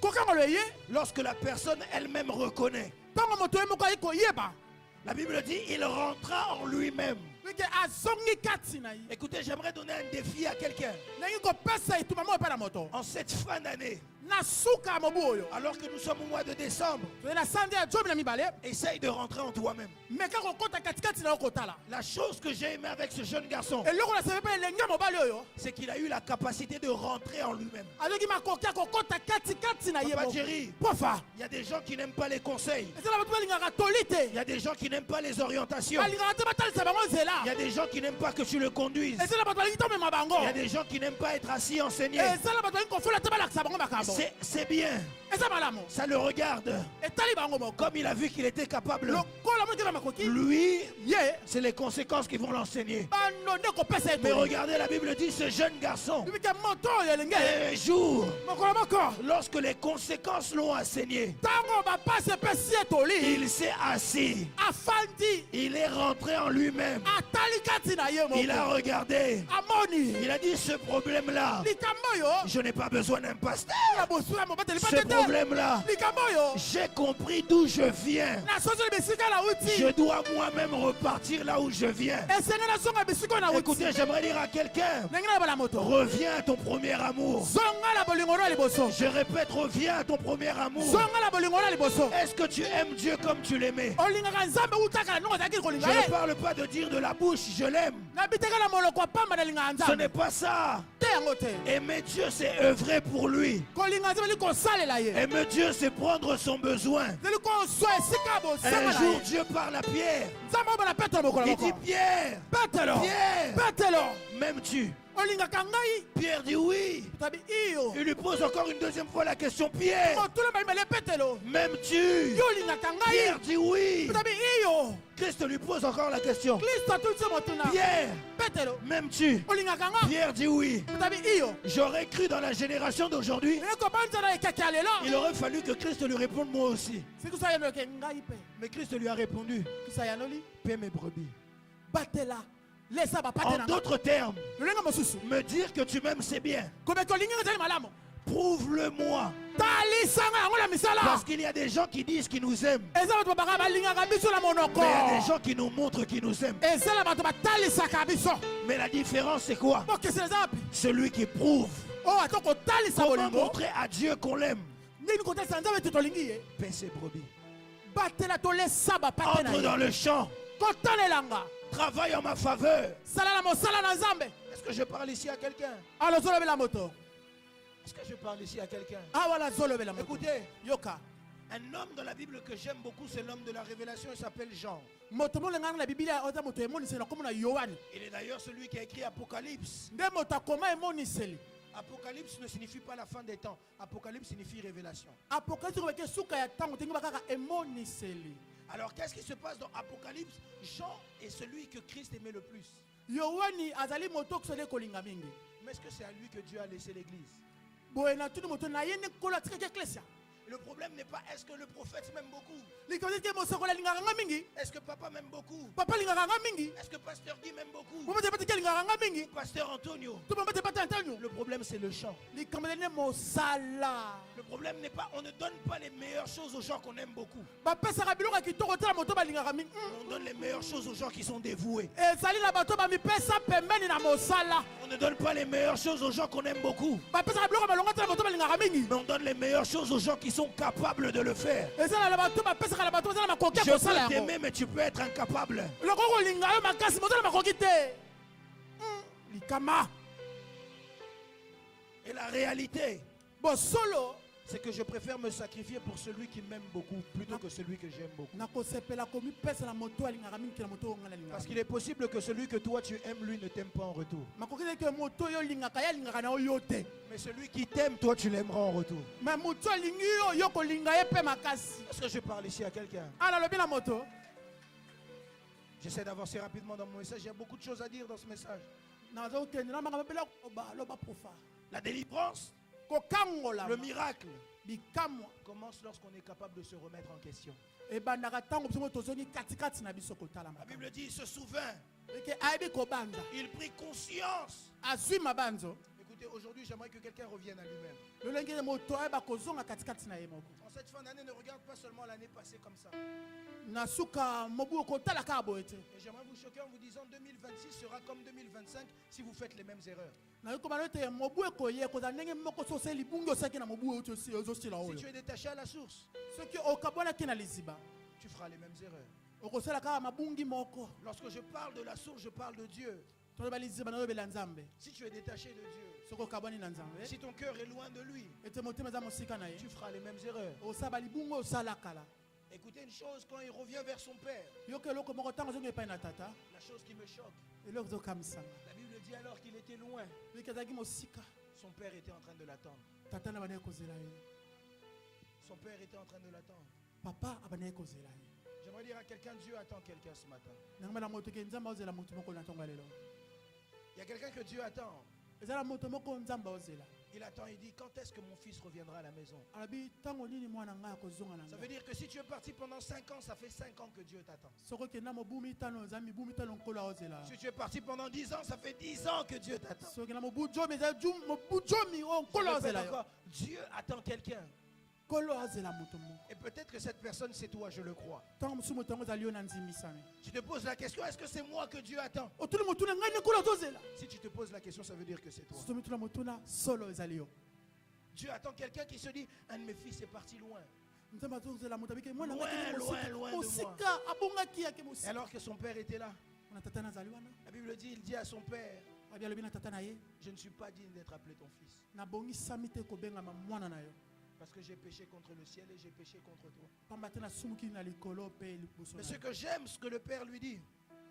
Kokangola ye. lorsque la personne elle-même reconnaît. Tango moto ye moko ayi koyeba. La Bible dit il rentra en lui-même. Wike azongi kati na ye. Écoutez, j'aimerais donner un défi à quelqu'un. Nangi kopesa ituma mo epa na moto. En cette fin d'année, Na suka ya mobu oyo. alors que nous sommes au mois de décembre, Toye na sande ya jobi na mibale. essaye de rentrer en toi-même. Meka kokota katikati na yo kotala. La chose que j'ai aimé avec ce jeune garçon, Eloko na sebe pe elenge mobali oyo. c'est qu'il a eu la capacité de rentrer en lui-même. Azoki makoki kokota katikati na ye Papa moko. Jerry, Pofa. il y a des gens qui n'aiment pas les conseils. ezala bato balingaka toli te Il y a des gens qui n'aiment pas les orientations. balingaka te batalisa bango nzela Il y a des gens qui n'aiment pas que tu le conduises. ezala bato balingi tomema bango Il y a des gens qui n'aiment pas être assis enseigné. ezala bato balingi kofola te balakisa bango makambo C'est bien. eza malamu Ça le regarde. etali bango moko Comme il a vu qu'il était capable. lokola moni tena makoki Lui, ye c'est les conséquences qui vont l'enseigner. bano nde kopesa ye Mais toli regardez, la Bible dit ce jeune garçon, bibike moto oyo elenge un jour, mokolo moko lorsque les conséquences l'ont assaigné, ntango bapasi epesi ye toli il s'est assis. afandi Il est rentré en lui-même. atali kati na ye Il a moko regardé. amoni Il a dit ce problème-là, likambo oyo je n'ai pas besoin d'un pasteur. ya bosula mobateli Ce patete problème-là, likambo oyo j'ai compris d'où je viens. nasozoli bisika na Je uti dois moi-même repartir là où je viens. esenge nazonga bisika oyo na uti Écoutez, j'aimerais dire à quelqu'un, ndenge na bala moto reviens à ton premier amour. zonga la bolingo na liboso Je répète, reviens à ton premier amour. zonga la bolingo na liboso Est-ce que tu aimes Dieu comme tu l'aimais? olingaka nzambe utaka na ndongo ozalaki Je kolinga ne ye parle pas de dire de la bouche, je l'aime. nabitaka na moloko ya pamba na lingaka Ce nzambe n'est pas ça. te yango te Aimer Dieu, c'est œuvrer pour lui. kolinga nzambe eli kosalela ye Aimer Dieu, c'est prendre son besoin. zeli kozwa esika bosanga Un na jour, ye Dieu parle à Pierre. nzambe obana petelo mokolo Il dit, moko Pierre, petelo Pierre, petelo m'aimes-tu? olingaka ngai Pierre dit oui. tabi iyo Il lui pose encore une deuxième fois la question, Pierre, motuna balimeli petelo m'aimes-tu? yo olingaka ngai Pierre dit oui. tabi iyo Christ lui pose encore la question, kristo atulisi motuna Pierre, petelo m'aimes-tu? olingaka nga Pierre dit oui. tabi iyo J'aurais cru dans la génération d'aujourd'hui, ekobanzana ekaki ya lelo il aurait fallu que Christ lui réponde moi aussi. soki so ayanoke ngai mpe Mais Christ lui a répondu, kisa yanoli paie mes brebis. batela lesa bapate En na d'autres termes, lolenge mosusu me dire que tu m'aimes, c'est bien. komeka olingaka ezali malamu Prouve-le-moi. talisanga yango na misala Parce qu'il y a des gens qui disent qu'ils nous aiment. eza bato babaka balingaka biso na monoko Mais il y a des gens qui nous montrent qu'ils nous aiment. ezala bato batalisaka biso Mais la différence, c'est quoi? bokesela eza wapi Celui qui prouve. oyo ata kotalisa Comment bolingo montrer à Dieu qu'on l'aime? nini kotalisa nzambe te tolingi ye Paie ses brebis. batela tolesa bapate na Entre dans ye le champ. kotalelanga travaille en ma faveur. sala na mosala na nzambe. Est-ce que je parle ici à quelqu'un? Alors zolobela moto. Est-ce que je parle ici à quelqu'un? Ah voilà zolobela moto. Écoutez, Yoka. un homme dans la Bible que j'aime beaucoup, c'est l'homme de la révélation, il s'appelle Jean. Moto mo lenga na Biblia ota moto emoniseli comme na Yohane. Il est d'ailleurs celui qui a écrit Apocalypse. Nde moto akoma emoniseli. Apocalypse ne signifie pas la fin des temps. Apocalypse signifie révélation. Apocalypse ko ke suka ya tango tengi bakaka emoniseli. Alors qu'est-ce qui se passe dans Apocalypse? Jean est celui que Christ aimait le plus. Yohane azali moto kusole kolinga mingi. Mais est-ce que c'est à lui que Dieu a laissé l'église? Boye na tuni moto na yene kola tika eklesia. Le problème n'est pas est-ce que le prophète m'aime beaucoup? Likonzi ke mosokola lingaka mingi. Est-ce que papa m'aime beaucoup? Papa lingaka mingi. Est-ce que pasteur Guy m'aime beaucoup? Mo te pati lingaka mingi. Pasteur Antonio? To mo te pati Antonio. Le problème c'est le chant. Likamene mosala. Le problème n'est pas, on ne donne pas les meilleures choses aux gens qu'on aime beaucoup. Ba pesa ka biloko kitoko tala moto ba lingaka mingi. On donne les meilleures choses aux gens qui sont dévoués. Ezali na bato ba mi pesa pembeni na mosala. On ne donne pas les meilleures choses aux gens qu'on aime beaucoup. Ba pesa ka biloko balonga tala moto ba lingaka mingi. Mais on donne les meilleures choses aux gens qui sont capables de le faire. Ezala na bato ba pesa ka bato zala makoki Je kosala peux yango. t'aimer, mais tu peux être incapable. Lokoko linga yo makasi moto na makoki te. Likama. Et la réalité, Bo solo c'est que je préfère me sacrifier pour celui qui m'aime beaucoup plutôt que celui que j'aime beaucoup. na kosepela komi pesa na moto alingaka mingi na moto ngala lingaka. Parce qu'il est possible que celui que toi tu aimes, lui ne t'aime pas en retour. Makoki ke moto yo lingaka ya lingaka na yo te. Mais celui qui t'aime, toi tu l'aimeras en retour. Mais moto lingi yo yo ko linga ye pe makasi. Est-ce que je parle ici à quelqu'un? Ala lobi na moto. J'essaie d'avancer rapidement dans mon message. Il y a beaucoup de choses à dire dans ce message. Na zo ke na maka bela oba loba profa. La délivrance, Ko kangola. le miracle, Bikamwa. commence lorsqu'on est capable de se remettre en question. E bandaka tango biso tozongi katikati na biso kotala La maka. Bible dit, il se souvint, Eke aibi ko banza. il prit conscience. Azui mabanzo. Écoutez, aujourd'hui, j'aimerais que quelqu'un revienne à lui-même. Lolenge moto aiba kozonga katikati na ye moko. En cette fin d'année, ne regarde pas seulement l'année passée comme ça. Na suka mobu kotala ka boete. Et j'aimerais vous choquer en vous disant 2026 sera comme 2025 si vous faites les mêmes erreurs. Na yoko banote mobu ekoye koza ndenge moko so se libungi osaki na mobu oto si ozosila Si oyo. tu es détaché à la source, Soki okabona kina liziba. tu feras les mêmes erreurs. Okosala ka mabungi moko. Lorsque je parle de la source, je parle de Dieu. To ba liziba na yobela nzambe. Si tu es détaché de Dieu, Soko kaboni na nzambe. si ton cœur est loin de lui, Ete motema za mosika na ye. tu feras les mêmes erreurs. Osaba libungo osala kala. Écoutez une chose, quand il revient vers son père, Yoke loko moko tango zonge pa na tata. la chose qui me choque, Eloko zo kamsanga. la Bible dit alors qu'il était loin, Yoke zaki mosika. son père était en train de l'attendre. Tata na bana kozela ye. Son père était en train de l'attendre. Papa abana kozela ye. J'aimerais dire à quelqu'un, Dieu attend quelqu'un ce matin. Nangama na moto ke nzamba ozela moto moko na tonga lelo. Il y a quelqu'un que Dieu attend. Ezala moto moko nzamba ozela. Il attend, il dit, quand est-ce que mon fils reviendra à la maison? Alabi tango nini mwana nga kozonga na Ça nga. veut dire que si tu es parti pendant 5 ans, ça fait 5 ans que Dieu t'attend. Soko ke na mobumi tano zami bumi tano nkola ozela. Si tu es parti pendant 10 ans, ça fait 10 ans que Dieu t'attend. Soko na mobu jomi za jum mobu jomi o Je nkola répète ozela yo. encore, Dieu attend quelqu'un. Kolo ozela moto mo. Et peut-être que cette personne, c'est toi, je le crois. Tango musumo tango za lio na nzimisami. Tu te poses la question, est-ce que c'est moi que Dieu attend? Otuli motu na ngai ne kola ozela. Si tu te poses la question, ça veut dire que c'est toi. Soto mitula motu na solo ezali yo. Dieu attend quelqu'un qui se dit, un de mes fils est parti loin. Nzamba ozela moto abike mwana Loin, nga loin, ke loin de mosika abongaki yake Et mosika. alors que son père était là, Na tata na zali wana. la Bible dit, il dit à son père, Abi alobi na tata na ye. je ne suis pas digne d'être appelé ton fils. Na bongi samite ko benga mwana na yo. Parce que j'ai péché contre le ciel et j'ai péché contre toi. Pamba te na sumuki na likolo pe libuso. Mais ce que j'aime, ce que le père lui dit,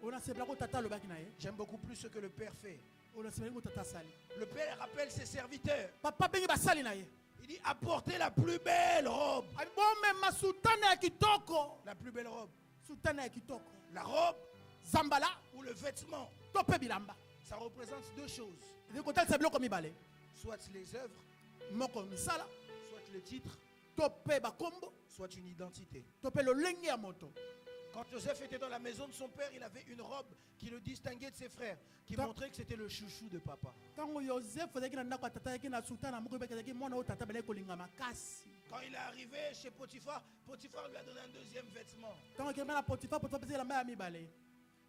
Ona sebla ko tata lobaki na ye. j'aime beaucoup plus ce que le père fait. Ona sebla ko tata sali. Le père appelle ses serviteurs. Papa bengi basali na ye. Il dit, apportez la plus belle robe. Abi bome masutana ya kitoko. La plus belle robe. Sutana ya kitoko. La robe Zambala ou le vêtement. to pe bilamba. Ça représente deux choses. Ndi ko tata sebla ko mibale. Soit les œuvres, Moko misala soit le titre, to pe bakombo soit une identité. to pe lolenge ya moto. Quand Joseph était dans la maison de son père, il avait une robe qui le distinguait de ses frères, qui Quand- montrait que c'était le chouchou de papa. Tango Joseph zaki na ndako ya tata yaki na sutana moko be zaki mwana o tata bele ko linga makasi. Quand il est arrivé chez Potiphar, Potiphar lui a donné un deuxième vêtement. Tango ke na Potiphar Potiphar pe la maya mibale.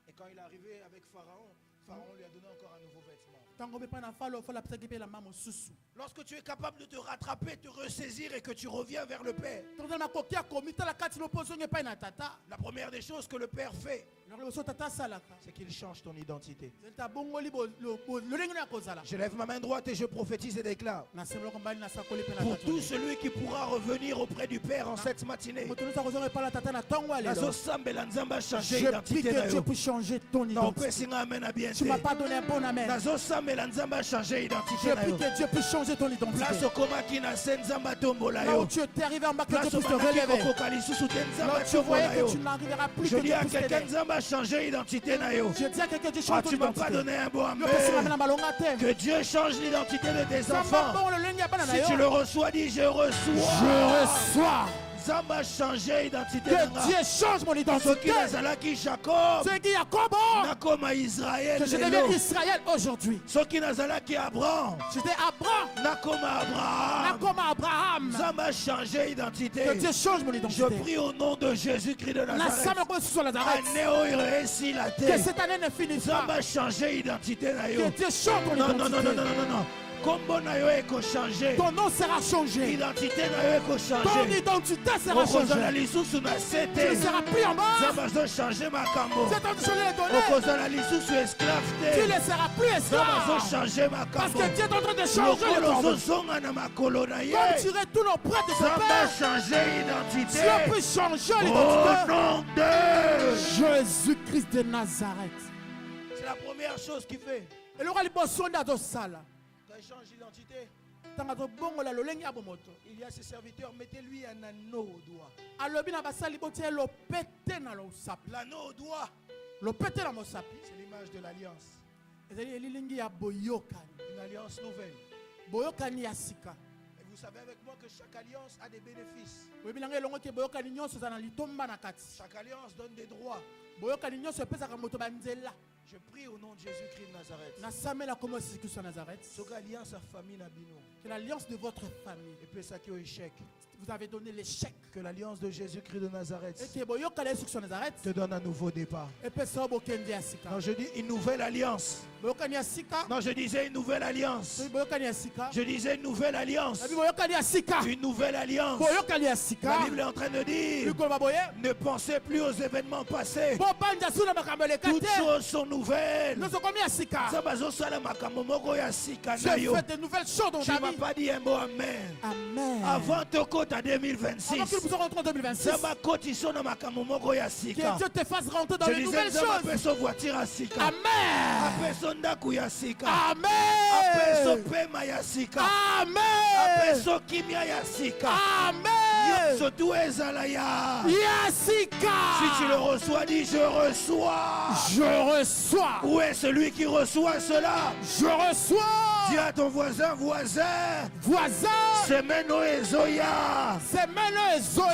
Et quand il est arrivé avec Pharaon, Pharaon lui a donné encore un nouveau vêtement. Tango be pa na falo fala psaki pe la mamo susu. Lorsque tu es capable de te rattraper, te ressaisir et que tu reviens vers le Père, Tango na kokia komita la kati lo pozo nge pa na tata. la première des choses que le Père fait, Alors le so tata salaka. c'est qu'il change ton identité. Zeta bongoli bo lo lengi na kozala. Je lève ma main droite et je prophétise et déclare Na semlo ko mbali na sakoli pe na pour tata. tout celui qui pourra revenir auprès du Père en cette matinée. Moto sa kozonga pa la tata na tango ale. Nazosambela Nzambe a changé Je prie identité que na Dieu yo. puisse changer ton Na identité. opesi nga amen à bien Tu m'as pas donné un bon amen. Nazosambela Nzambe a changé identité Je na prie yo. que Dieu puisse changer ton identité. Place okomaki na se Nzambe atombola Là où yo. tu es arrivé en bas, que Place Dieu puisse te obandaki relever. kokoka lisusu te Nzambe Là où tu voyais atombola que tu yo. n'arriveras plus, Je que dis Dieu à puisse quelqu'un, t'aider. Nzambe a changé l'identité na yo. Je dis à quelqu'un, Dieu Ah, change ton tu m'as pas identité. donné un bon Yo pesi amen. na balonga te. Que Dieu change l'identité de tes Samba enfants. bon le lengi ya bana na Si yo. tu le reçois, dis je reçois. Je reçois. Nzambe a changé l'identité Que na nga. Dieu change mon Soki identité. nazalaki Jacob, Ce qui est Jacob, nakoma Israël que je lelo. deviens Israël aujourd'hui. Soki nazalaki Abraham, J'étais Abraham, nakoma Abraham. comme Abraham. Nzambe a changé l'identité. Que Dieu change mon Je identité. prie au nom de Jésus-Christ de Na Nazareth. sama ko sur Nazareth. Année où il réussit la Que terre. cette année ne finisse Nzambe pas. a changé l'identité na yo. Que Dieu change ton Non, non, non, non, non, identité. non, non. Kombo na yo eko changer. Ton nom sera changé. Identité na yo eko Ton changer. identité sera Okozala changée. lisusu na Tu sete. ne seras plus en bas. Nzambe azo changer makambo. C'est ton changer les données. Okozala lisusu esclave Tu te. ne seras plus Nzambe azo esclave. changer Parce makambo. que Dieu est en train de changer les Lokolo cordes. ozozonga na makolo na ye. Comme tu retournes auprès de ton Nzambe a Père, changé identité. Dieu peut changer Au l'identité. nom de... Jésus-Christ de Nazareth. C'est la première chose qu'il fait. Et le roi liboso nda tosala. Quand il change d'identité, Tanga tobongola lolenge ya bomoto. il y a ses serviteurs, mettez-lui un anneau au doigt. Alobi na basali botie lopete na losapi. L'anneau au doigt, Lopete na mosapi. c'est l'image de l'alliance. Ezali elilingi ya boyokani. Une alliance nouvelle. Boyokani ya sika. Et vous savez avec moi que chaque alliance a des bénéfices. Oyebi nanga elongo ke boyokani nyonso eza na litomba na kati. Chaque alliance donne des droits. Boyokani nyonso epesaka moto banzela. Je prie au nom de Jésus-Christ de Nazareth. Nasamela comme Jésus-Christ de Nazareth. Soka alliance à famille Nabino. Que l'alliance de votre famille. Et puis ça qui est au échec. Vous avez donné l'échec. Que l'alliance de Jésus-Christ de Et Nazareth que boyokani Jésus-Christ de Nazareth. te donne un nouveau départ. Epesa bokendi ya sika. Non, je dis une nouvelle alliance. Boyokani ya sika. Non, je disais une nouvelle alliance. Boyokani ya sika. Je disais une nouvelle alliance. Nabi boyokani ya sika. Une nouvelle alliance. Boyokani ya La sika. Bible est en train de dire, Likolo boye. ne pensez plus aux événements passés. Bobanja suna makambo eleka Toutes te. choses sont nouvelles. Nous sommes combien ya sika. Ça va zosala makambo moko ya sika Je na yo. fais de nouvelles choses dans Tu ta m'as vie. pas dit un mot amen. Amen. Avant Tokota Avant 2026. que nous rentrons en 2026. Ça va kotiso na makambo moko ya Que sika. Dieu te fasse rentrer dans Je les disais nouvelles nzambe choses. apeso voiture ya sika. Amen. Apeso ndaku ya sika. Amen. Apeso pema ya sika. Amen. Apeso kimia ya sika. Amen. Nyonso tu ezala ya. Yasika. Si tu le reçois, dis je reçois. Je reçois. Où est celui qui reçoit cela? Je reçois. Dis à ton voisin, Voisin. semaine ezoya. Semeno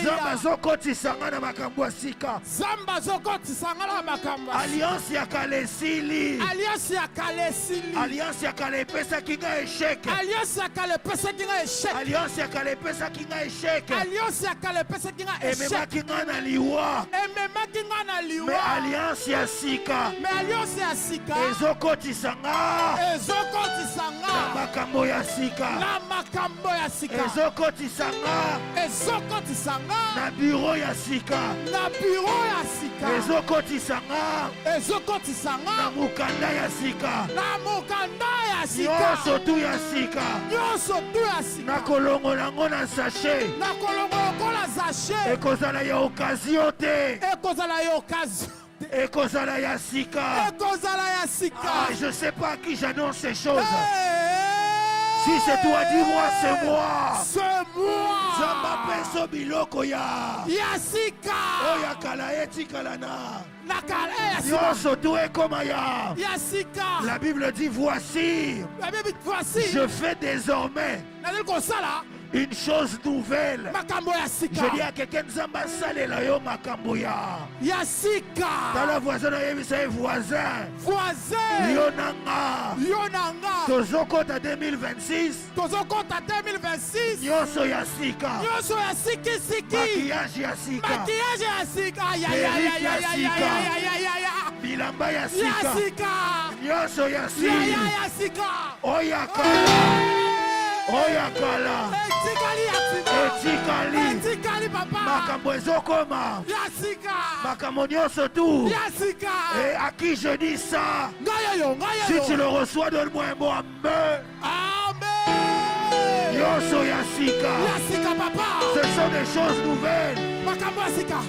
Zamba ezoya. zokotisanga na makambo ya sika. Zamba zokotisanga na makamba. Alliance ya kala esili. Alliance ya kala esili. Alliance ya kala epesaki nga échec. Alliance ya kala epesaki nga échec. Alliance ya kala epesaki nga échec. Alliance ya kala epesaki nga échec. Ememaki nga na liwa. Ememaki nga na Mais liwa. alliance ya sika Mais alliance ya sika. ezokotisanga na Ezokotisanga. makambo ya sika. Na makambo ya sika. Ezokotisanga Ezokotisanga. na bureau ya sika. Na bureau ya sika. Ezokotisanga Ezokotisanga. na mukanda ya sika. Na mokanda ya sika. Nyonso tu ya sika. Nyonso tu ya sika. nakolongola yango na sachet. Na kolongo lokola sachet. Ekozala ya occasion te. Ekozala ya occasion. Ekozala ya sika. Ekozala ya Ah, sika. je sais pas à qui j'annonce ces choses. Hey! Si c'est toi, dis-moi, c'est moi. C'est moi. Zamba peso biloko ya. Ya sika. Oya kala etikala na. Na kala ya sika. Nyonso tu ekoma ya. Ya sika. La Bible dit, voici, La Bible voici. je fais désormais Nazali kosala une chose nouvelle. makambo ya Je dis sika. à quelqu'un, Zamba salela yo makambo ya. Ya sika. Tala voisin na yebisa ye voisin. Voisin. Yo nanga. Yo nanga. Tozokota 2026. Tozokota 2026. Nyonso ya sika. Nyonso ya siki. Maquillage ya sika. Maquillage ya sika. Ya ya ya ya ya ya ya ya ya ya. bilamba ya ya sika sika nyonso ya ya sili ya sika oya kala oya kala etikali ya sika etikali papa makambo ezokoma ya sika makambo nyonso tu ya sika et à qui je dis ça ngayo si tu le reçois donne-moi un mot amen amen nyonso ya sika ya sika papa ce sont des choses nouvelles makambo ya sika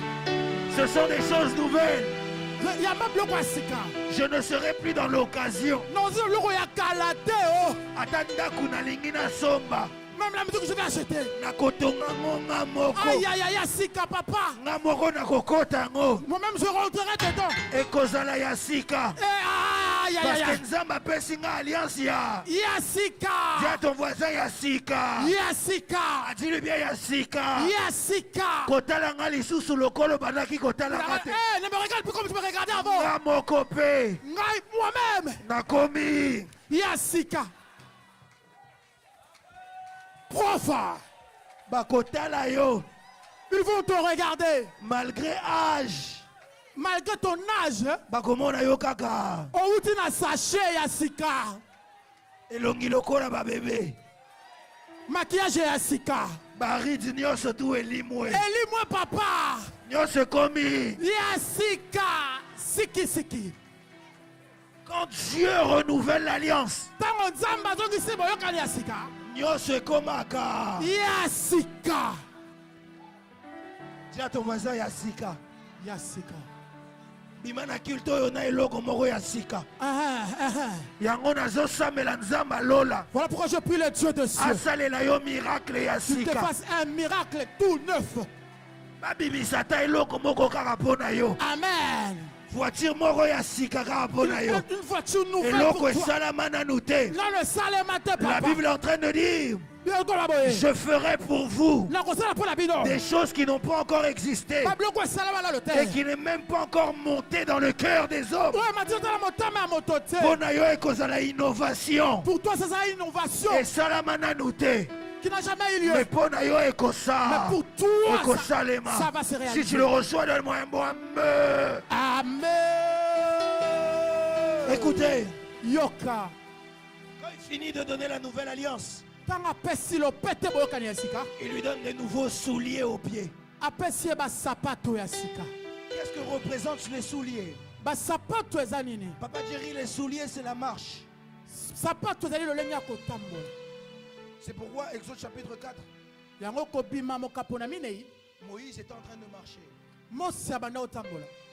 ce sont des choses nouvelles yamba biloko ya sika je ne serai plus dans l'occasion nozwi biloko ya kala te o ata ndako nalingi nasomba même la maison que je vais acheter nakotonga ngo nga moko aïe aïe aïe ya sika papa nga moko nakokota yango moi-même je rentrerai dedans ekozala ya sika aïe aïe parce aïe que nzambe apesi nga alliance ya ya sika dis à ton voisin ya sika ya sika adile bien ya sika ya sika kotala nga lisusu lokolo bandaki kotala nga te ne me regarde plus comme tu me regardais avant nga moko mpe ngai moi-même nakomi ya sika profa bakotala yo ils vont te regarder malgré âge malgré ton âge bakomona yo kaka outi na sachet ya sika elongi lokola babebe maquillage ya sika baridi nyonso tu elimwe elimwe papa nyonso ekomi ya sika sikisiki quand Dieu renouvelle l'alliance ntango nzambe azongisi boyokani ya sika nyonso ekomaka ya sika dis à ton voisin ya sika ya sika bima na culte oyo na eloko moko ya sika yango nazosambela nzambe alola voilà pourquoi je prie le Dieu de cieux asalela yo miracle ya qu'il te sika fasse un miracle tout neuf babimisa ata eloko moko kaka mpo na yo amen voiture moko ya sika kaka mpo na yo une voiture nouvelle eloko pour toi esalama nanu te là le salaire matin la papa Bible est en train de dire je je ferai pour vous des choses qui n'ont pas encore existé et qui n'est même pas encore monté dans le cœur des hommes. Pour innovation. Pour toi, c'est ça innovation. Et salamananoute. Qui n'a jamais eu lieu. Mais pour nayo ekosa. Mais pour toi, ça va se réaliser. Si tu le reçois, donne-moi un bon amen. Amen. Écoutez. Yoka. Quand il finit de donner la nouvelle alliance, il lui donne des nouveaux souliers aux pieds. Qu'est-ce que représentent les souliers? Papa Jerry, les souliers c'est la marche. C'est pourquoi Exode chapitre 4, Moïse est en train de marcher.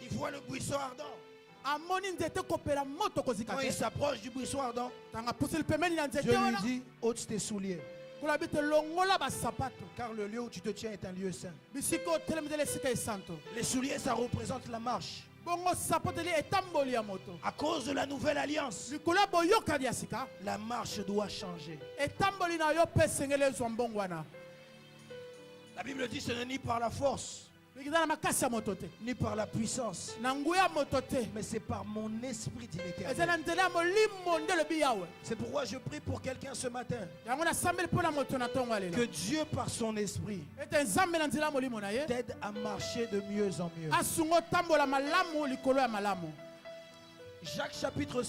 Il voit le buisson ardent. Quand il s'approche du buisson ardent, Dieu lui dit, ôte tes souliers. Car le lieu où tu te tiens est un lieu saint. Les souliers, ça représente la marche. À cause de la nouvelle alliance, la marche doit changer. La Bible dit ce n'est ni par la force, ni par la puissance, mais c'est par mon esprit, dit l'Éternel. C'est pourquoi je prie pour quelqu'un ce matin, que Dieu par son esprit t'aide à marcher de mieux en mieux. Jacques chapitre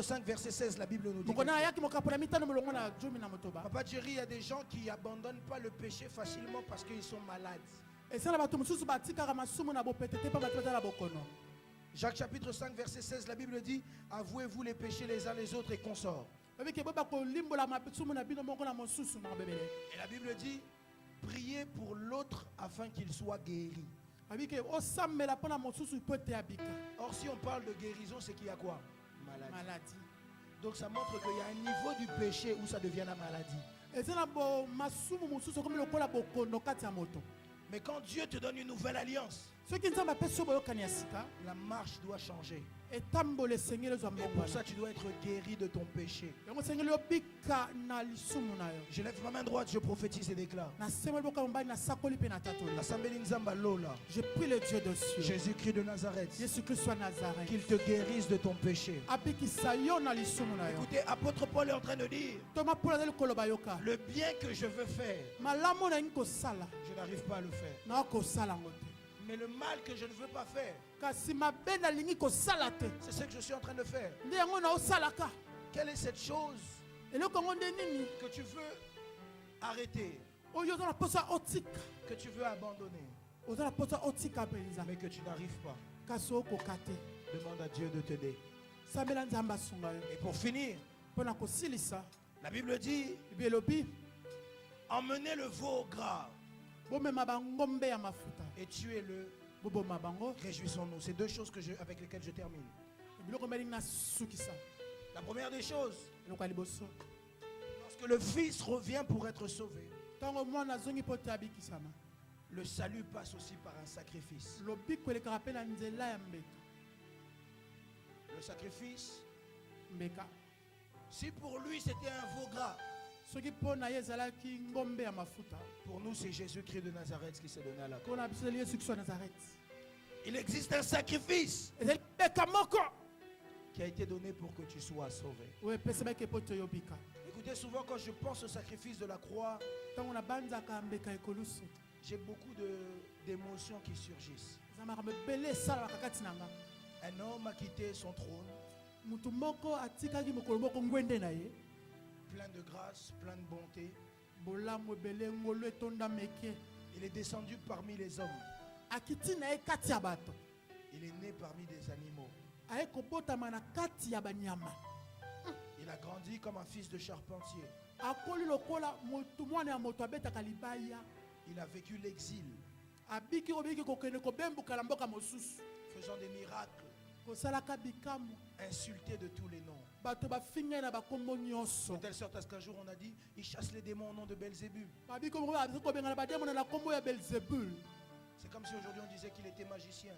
5 verset 16, la Bible nous dit. Papa Jerry, il y a des gens qui n'abandonnent pas le péché facilement parce qu'ils sont malades. Jacques chapitre 5 verset 16, la Bible dit, avouez-vous les péchés les uns les autres et consorts. Et la Bible dit, priez pour l'autre afin qu'il soit guéri. Or si on parle de guérison, c'est qu'il y a quoi? Maladie. Donc ça montre qu'il y a un niveau du péché où ça devient la maladie. Mais quand Dieu te donne une nouvelle alliance, la marche doit changer. Et pour ça, tu dois être guéri de ton péché. Je lève ma main droite, je prophétise et déclare. Je prie le Dieu de cieux, Jésus-Christ de Nazareth, qu'il te guérisse de ton péché. Écoutez, apôtre Paul est en train de dire, le bien que je veux faire, je n'arrive pas à le faire. Mais le mal que je ne veux pas faire, kasi mabe nalingi kosala te c'est ce que je suis en train de faire. nde yango naosalaka. Quelle est cette chose Eloko yango nde nini que tu veux arrêter, oyo oza na posa otika, que tu veux abandonner, oza na posa otika mpenza mais que tu n'arrives pas? kasi okoka te. Demande à Dieu de t'aider. Sambela nzambe asunga yo Et pour finir, mpo na kosilisa. la Bible dit, Bible elobi emmenez le veau gras bomema bangombe ya mafuta et tuez-le. boboma bango. Réjouissons-nous. C'est deux choses avec lesquelles je termine. Biloko melingi nasukisa La première des choses, eloko ya liboso, lorsque le Fils revient pour être sauvé, ntango mwana azongi mpo te abikisama, le salut passe aussi par un sacrifice. lobiko elekaka mpe na nzela ya mbeka. Le sacrifice, Mbeka si pour lui c'était un veau gras, soki mpo na ye ezalaki ngombe ya mafuta, pour nous c'est Jésus-Christ de Nazareth qui s'est donné à la croix. mpo na biso ezali yesu kristo ya nazareth. Il existe un sacrifice ezali mbeka moko qui a été donné pour que tu sois sauvé. oyo epesamaki mpo toyobika. Écoutez, souvent quand je pense au sacrifice de la croix, ntango nabanzaka mbeka ekolusu, j'ai beaucoup d'émotions qui surgissent. eza makambo ebele esalaka kati na nga. Un homme a quitté son trône, Mutu moko atikaki mokolo moko ngwende na ye, plein de grâce, plein de bonté. bolamu ebele ngolu etonda meke, Il est descendu parmi les hommes. akiti na ye kati ya bato, Il est né parmi des animaux. aye kobotama na kati ya banyama, Il a grandi comme un fils de charpentier. akoli lokola motu mwana ya moto abetaka libaya, Il a vécu l'exil, abiki kobiki kokende kobembuka na mboka mosusu, faisant des miracles, kosalaka bikamu, insulté de tous les noms. bato bafingai na bakombo nyonso, De telle sorte à ce qu'un jour on a dit, il chasse les démons au nom de Belzébul. babiki kobengana bademo na kombo ya Belzebul. C'est comme si aujourd'hui on disait qu'il était magicien.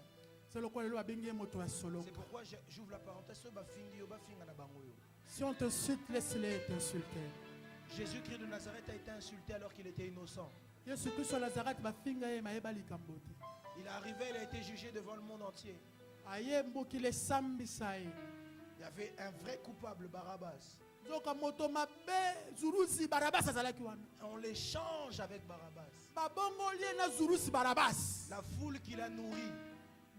C'est lokola lelo babengi ye moto ya solo. C'est pourquoi j'ouvre la parenthèse. Si on t'insulte, laisse-les t'insulter. Jésus-Christ de Nazareth a été insulté alors qu'il était innocent. Yesu Kristo ya Nazareth bafinga ye mayeba likambo te. Il est arrivé, il a été jugé devant le monde entier. Aye mboki lesambisa ye. Il y avait un vrai coupable, Barabbas. Zoka moto mabe zurusi Barabas azalaki wana. On l'échange avec Barabbas. Babongo lie na zurusi Barabas. La foule qu'il a nourrie,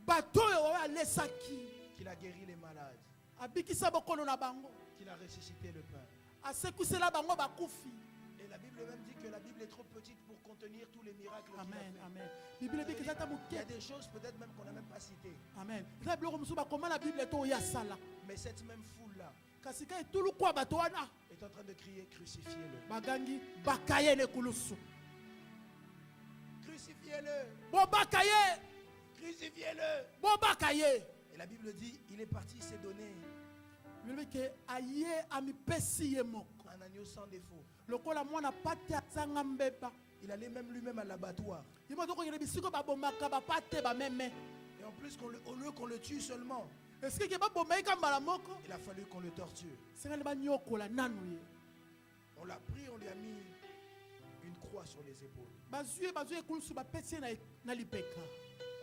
Bato yo alesaki. qu'il a guéri les malades, Abikisa bokono na bango. qu'il a ressuscité le pain. Asekusela bango bakufi. Et la Bible même dit que la Bible est trop petite pour contenir tous les miracles qu'il a Amen, fait. amen. Bible dit que ça t'a Il y a mouké. des choses peut-être même qu'on n'a même pas citées. Amen. Ça bloko musuba comment la Bible to ya sala. Mais cette même foule-là Kasika etulu kwa bato wana. est en train de crier, crucifiez-le. Bagangi bakaye ne kulusu. Crucifiez-le. Bo bakaye. Crucifiez-le. Bo bakaye. Et la Bible dit, il est parti s'est donné Bible ke aye amipesi ye moko. un agneau sans défaut. Lokola mwana pate azanga mbeba. Il allait même lui-même à l'abattoir. Yimo to ko yele bisiko ba bomaka ba pate ba meme. Et en plus, au lieu qu'on le tue seulement, Est-ce que ba bomaika mbala moko? il a fallu qu'on le torture. Sengali ba nyokola nanu ye. On l'a pris, on lui a mis une croix sur les épaules. Bazue kulusu ba pesi na lipeka.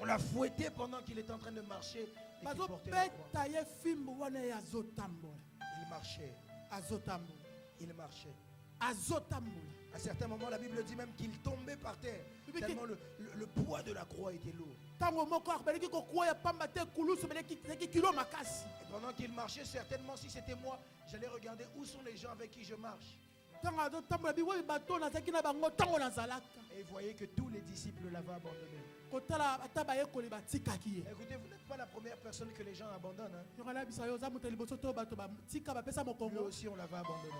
On l'a fouetté pendant qu'il était en train de marcher et qu'il Bazo portait la croix. peta ye fimbo wana ya zotambola. Il marchait, Azotambola. il marchait. Azotambola. À certains moments, la Bible dit même qu'il tombait par terre, Oui, tellement le poids de la croix était lourd. Tango moko akbaleki kokoya pamba te kulusu beleki kilo makasi. Et pendant qu'il marchait, certainement si c'était moi, j'allais regarder où sont les gens avec qui je marche. Tango azotambola biwe bato na zaki na bango tango na zalaka. Et vous voyez que tous les disciples l'avaient abandonné. Kotala ataba yekoli batikaki ye. Écoutez, vous n'êtes pas la première personne que les gens abandonnent. Hein. Yokala bisa yo za muto liboso to bato ba tika ba pesa Lui mokongo. aussi, on l'avait abandonné.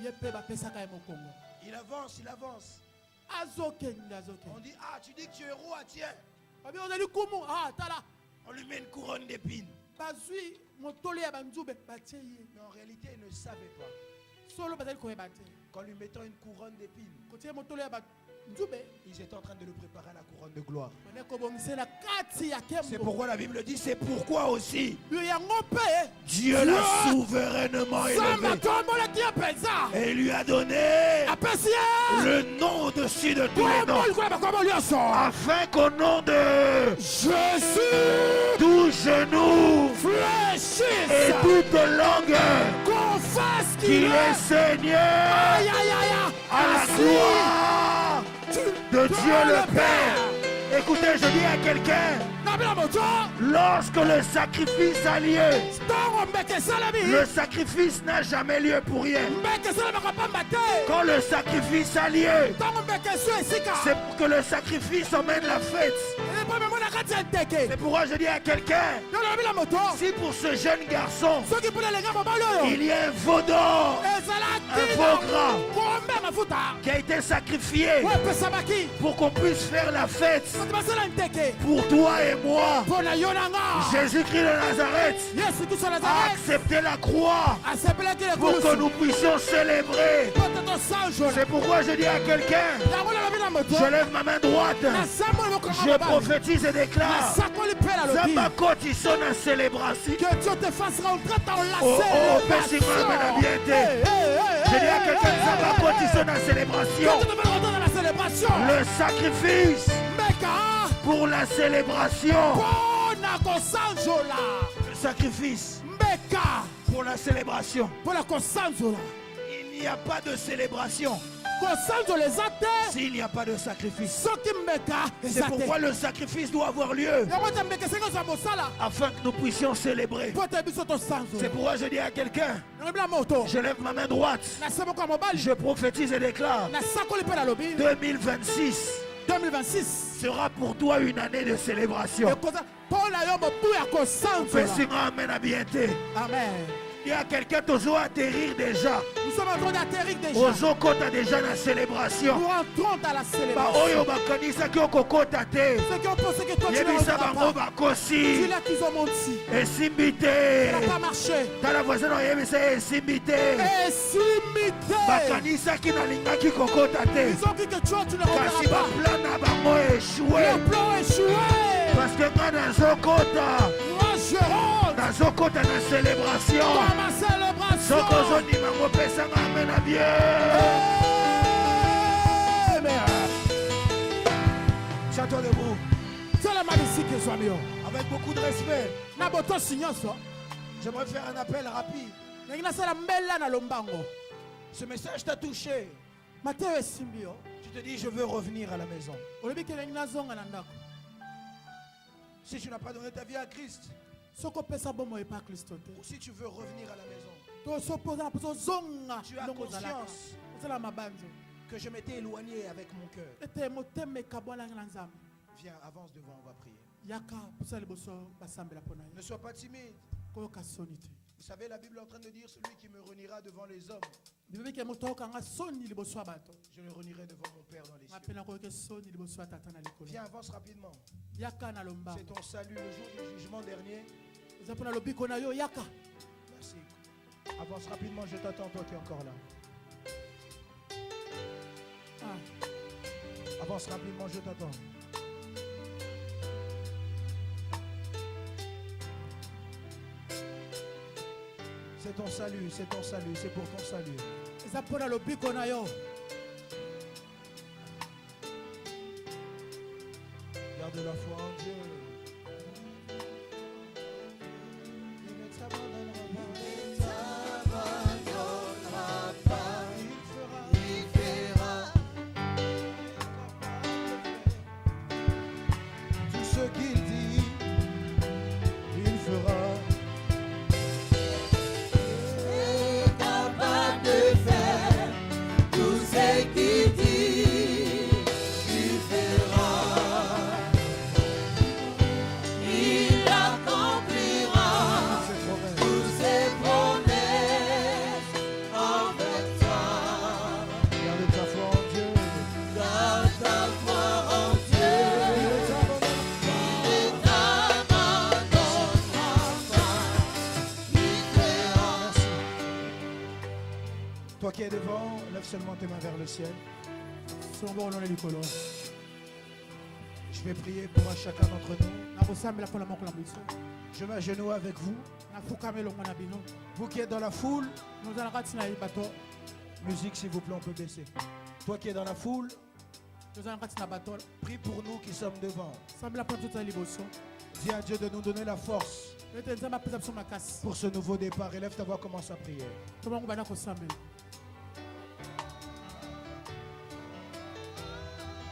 Ye pe ba pesa ka mokongo. Il avance, il avance. Azokende On azokende. dit, ah, tu dis que tu es roi, tiens. Babi ozali kumu ah tala. On lui met une couronne d'épines. Bazui motole ya banzube batie ye. Mais en réalité, il ne savait pas Solo bazali koyeba te. qu'en lui mettant une couronne d'épines, Kotie motole ya banzube. ils étaient en train de le préparer à la couronne de gloire. Bane kobongisela kati ya C'est kembo. pourquoi la Bible dit, c'est pourquoi aussi Yo yango pe. Dieu l'a souverainement Samba élevé tombola tie penza. et lui a donné Apesi ye. le nom au-dessus de tous les noms, Kwa bakomo lyoso. afin qu'au nom de Jésus. tout genou Fléchisse. et toute langue Qu'on fasse qu'il est Seigneur Aïe aïe aïe aïe. à la gloire de Dieu le Père Écoutez, je dis à quelqu'un, nabila moto lorsque le sacrifice a lieu, ntongo mbeke esalami le sacrifice n'a jamais lieu pour rien. mbeke esalamaka pamba te Quand le sacrifice a lieu, ntongo mbeke esio esika c'est pour que le sacrifice emmène la fête. epo memona kati ya nteke C'est pourquoi je dis à quelqu'un, yo nabila moto si pour ce jeune garçon, soki mpona elenga mobali oyo il y a un veau d'or ezalaki un veau gras kombe mafuta qui a été sacrifié oyo epesamaki pour qu'on puisse faire la fête soki basala nteke pour toi et moi, mpona yo na nga Jésus-Christ de Nazareth yesu kristo a nazaret accepté la croix asepelaki pour que lekulusu nous puissions célébrer. po te tosanjola C'est pourquoi je dis à quelqu'un, yango nalobi na moto je lève ma main droite, nasamboli mokongo je mobali prophétise et déclare, nasakoli mpe nalobi Zamba koti sona célébration. que Dieu te fasse rentrer dans la Oh, célébration. Pessimum, la bienté. Hey, hey, hey, Je dis à hey, quelqu'un, hey, Zamba hey, koti hey. sona Que célébration. Dieu te fasse rentrer dans la célébration. Le sacrifice Meka, pour la célébration. pona kosanzola. Le sacrifice Meka, pour la célébration. pona kosanzola. Il n'y a pas de célébration Kosanzola eza te. s'il n'y a pas de sacrifice. Soki meka C'est eza te. pourquoi le sacrifice doit avoir lieu Yango te meka esengi ozwa mosala. afin que nous puissions célébrer. Po te biso C'est tosanzola. pourquoi je dis à quelqu'un, Yango bila moto. je lève ma main droite, Nase moko ya mobali. je prophétise et déclare, Nasakoli mpe nalobi. 2026 2026. sera pour toi une année de célébration. Ekoza mpona yo mobu ya kosanzola. Fais-moi amen à bienté. Amen. Il y a quelqu'un qui doit atterrir déjà. Nous sommes en train d'atterrir déjà. Ozokota déjà la célébration. Nous rentrons dans la Ba célébration. oyo bakanisaki okokota te. Ceux qui ont pensé que toi tu ne Yebisa rentreras bango pas. bakosi. Tu là qu'ils ont menti. Esimbi Ça n'a te. pas marché. Tala voisin oyebisa ye esimbi te. Et simité. Bakanisaki nalingaki kokota te. Ils ont dit que toi tu ne Kasi rentreras pas. baplan na bango échoué. Le plan échoué. Parce que nga nazokota. Moi je rentre Nazokota na célébration. dans ma célébration. Soko ozondima ngo pesanga amen à bien. Amen. Château debout. C'est la malédiction que soit mieux. Avec beaucoup de respect, Na boto signon ça. j'aimerais faire un appel rapide. Nengina sala mbela na lombango. Ce message t'a touché. Mateo esimbio. Tu te dis, je veux revenir à la maison. Olobi ke nengina zonga na ndako. Si tu n'as pas donné ta vie à Christ, Soko pesa bomo e pa Kristo te. ou si tu veux revenir à la maison, To so poza na pozo zonga. tu as ndongo zalaka. conscience Ozala mabanzo. que je m'étais éloigné avec mon cœur. Ete moteme kabona na nzambe. Viens, avance devant, on va prier. Yaka posa liboso basambela pona Ne sois pas timide. ko kasoni te. Vous savez, la Bible est en train de dire, celui qui me reniera devant les hommes, Bibi ke moto kanga soni liboso ya bato. je le renierai devant mon Père dans les cieux. Mapena ko ke soni liboso ya tata na likolo. Viens, avance rapidement. Yaka na lomba. C'est ton salut le jour du jugement dernier. Eza pona lobiko na yo yaka. Merci. Avance rapidement, je t'attends, toi qui es encore là. Ah. Avance rapidement, je t'attends. C'est ton salut, c'est ton salut, c'est pour ton salut. Eza pona lobiko na yo. Garde la foi en Dieu. Il ne t'abandonnera pas. Il fera tout ce qu'il dit. Il fera. Capable de faire tout ce qu'il dit, il fera. Il accomplira toutes ses promesses envers toi. Garde ta foi en Dieu. Garde ta foi en Dieu. Il ne t'abandonnera pas. Il fera. Merci. Toi qui es devant, lève seulement tes mains vers le ciel. Songo lona likolo. Je vais prier pour un chacun d'entre nous. Na kosambela pona moko na biso. Je m'agenouille avec vous. Na fukame longo na bino. Vous qui êtes dans la foule, Nous allons kati na bato. musique s'il vous plaît, on peut baisser. Toi qui es dans la foule, Nous allons kati na bato. prie pour nous qui sommes devant. Sambela pona tota liboso. Dis à Dieu de nous donner la force Ete nzamba pesa biso makasi. pour ce nouveau départ. Élève ta voix, commence à prier. Tomango bana kosambela.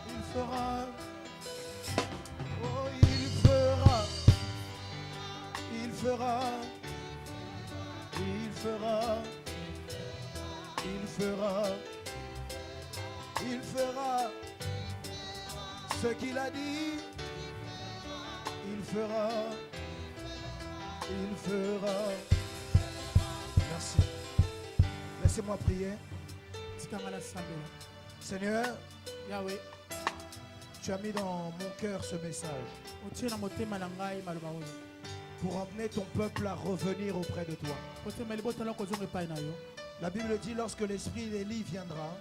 Il fera Il fera, il fera, il fera, il fera ce qu'il a dit. Il fera, il fera. Merci. Laissez-moi prier. Seigneur, Yahweh, tu as mis dans mon cœur ce message pour emmener ton peuple à revenir auprès de toi. La Bible dit lorsque l'esprit d'Élie viendra,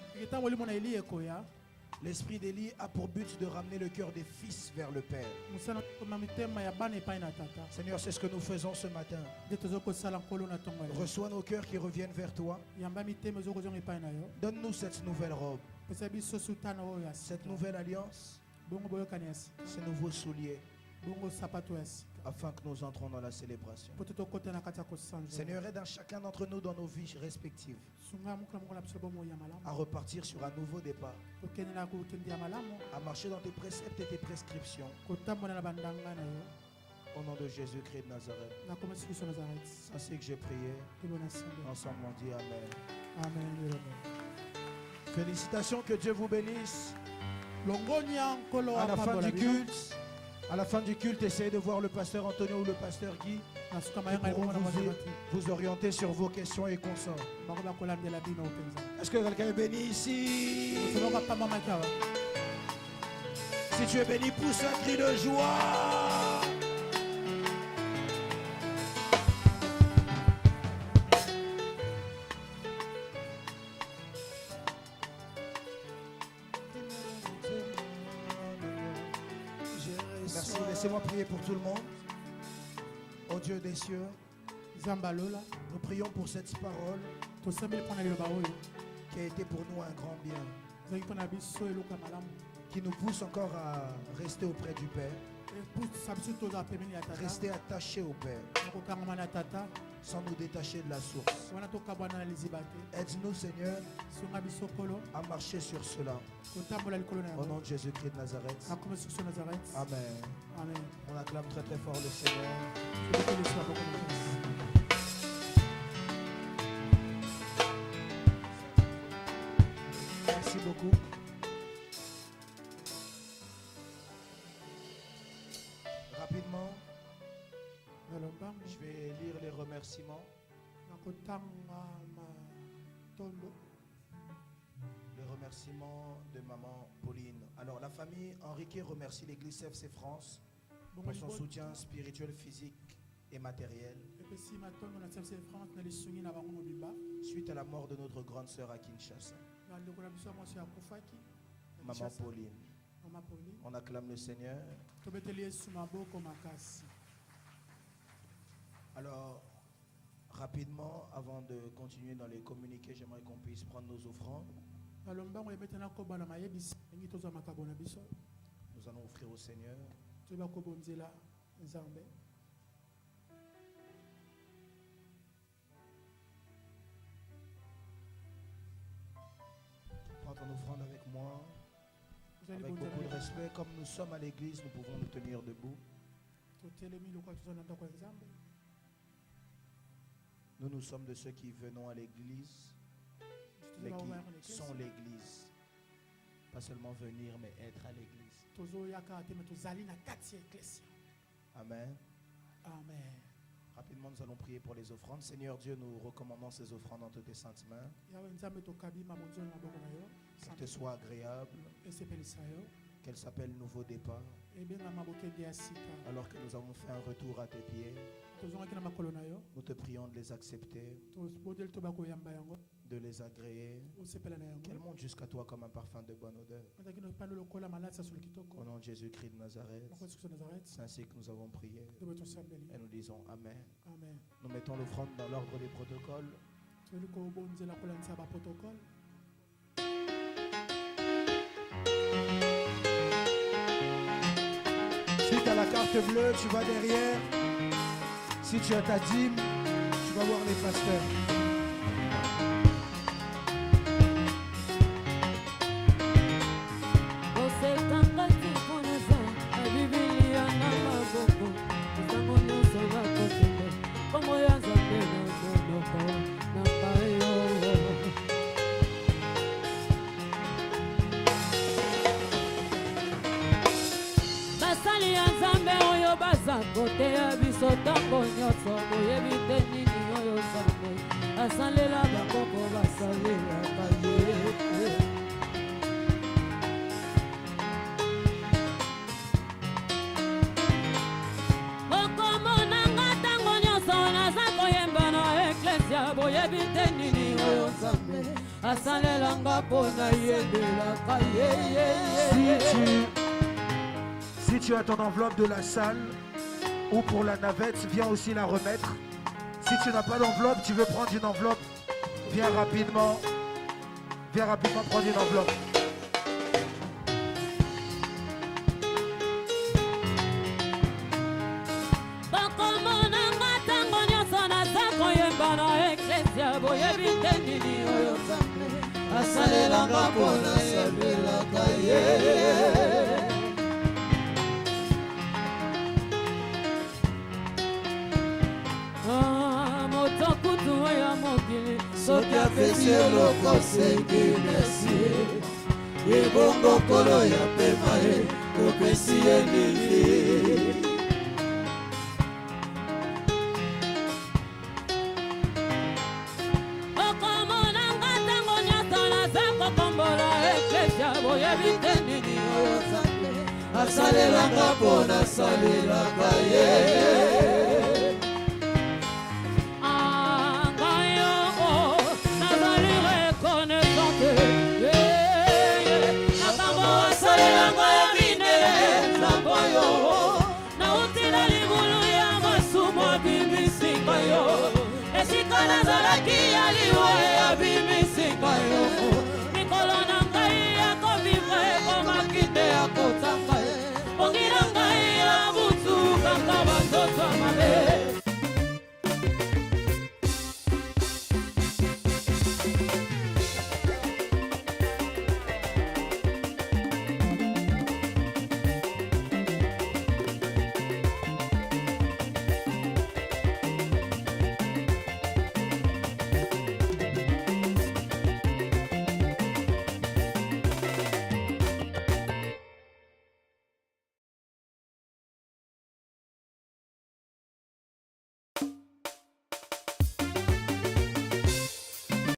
l'esprit d'Élie a pour but de ramener le cœur des fils vers le Père. Seigneur, c'est ce que nous faisons ce matin. Reçois nos cœurs qui reviennent vers toi. Donne-nous cette nouvelle robe, cette nouvelle alliance, ces nouveaux souliers, afin que nous entrons dans la célébration. Seigneur, aide à chacun d'entre nous dans nos vies respectives à repartir sur un nouveau départ, à marcher dans tes préceptes et tes prescriptions. Au nom de Jésus-Christ de Nazareth. Ainsi que j'ai prié, ensemble on dit Amen. Amen. Félicitations, que Dieu vous bénisse. À la fin du culte, essayez de voir le pasteur Antonio ou le pasteur Guy. Ils pourront vous orienter sur vos questions et consorts. Est-ce que quelqu'un est béni ici? Si tu es béni, pousse un cri de joie. Merci, laissez-moi prier pour tout le monde. Ô Dieu des cieux, nous prions pour cette parole qui a été pour nous un grand bien, qui nous pousse encore à rester auprès du Père, rester attachés au Père, sans nous détacher de la source. Aide-nous, Seigneur, à marcher sur cela. Au nom de Jésus-Christ de Nazareth. Amen. On acclame très très fort le Seigneur. Merci beaucoup. Rapidement, je vais lire les remerciements. Les remerciements de maman Pauline. Alors, la famille Henriquet remercie l'église FC France pour son soutien spirituel, physique et matériel suite à la mort de notre grande sœur à Kinshasa. Maman Pauline. On acclame le Seigneur. Alors, rapidement, avant de continuer dans les communiqués, j'aimerais qu'on puisse prendre nos offrandes. Nous allons offrir au Seigneur. Prends ton offrande avec moi, avec beaucoup de respect. Comme nous sommes à l'église, nous pouvons nous tenir debout. Nous sommes de ceux qui venons à l'église, qui sont l'église. Pas seulement venir, mais être à l'église. Amen. Amen. Rapidement, nous allons prier pour les offrandes. Seigneur Dieu, nous recommandons ces offrandes entre tes saintes mains. Qu'elles te soient agréables, qu'elles s'appellent nouveau départ. Alors que nous avons fait un retour à tes pieds, nous te prions de les accepter, de les agréer, qu'elles montent jusqu'à toi comme un parfum de bonne odeur. Au nom de Jésus-Christ de Nazareth, c'est ainsi que nous avons prié et nous disons Amen. Nous mettons l'offrande dans l'ordre des protocoles. Si tu as la carte bleue, tu vas derrière. Si tu as ta dîme, tu vas voir les pasteurs. Biblia na maboko, utango nyonso ya kote. nyonso boyebi te nini oyo Nzambe asalela bakoko basalelaka ye. Okomonanga ntango nyonso naza koyemba na eklesia boyebi te nini oyo Nzambe asalelanga mpo nayendelaka ye. Si tu as ton enveloppe de la salle ou pour la navette, viens aussi la remettre. Si tu n'as pas d'enveloppe, tu veux prendre une enveloppe, viens rapidement prendre une enveloppe. Asalelanga pona salelaka ye. Moto kutu ya mokili soki apesi eloko sengi merci. Ebongo kolo ya pema ye kopesi ye nini. Asalelanga pona salelaka ye.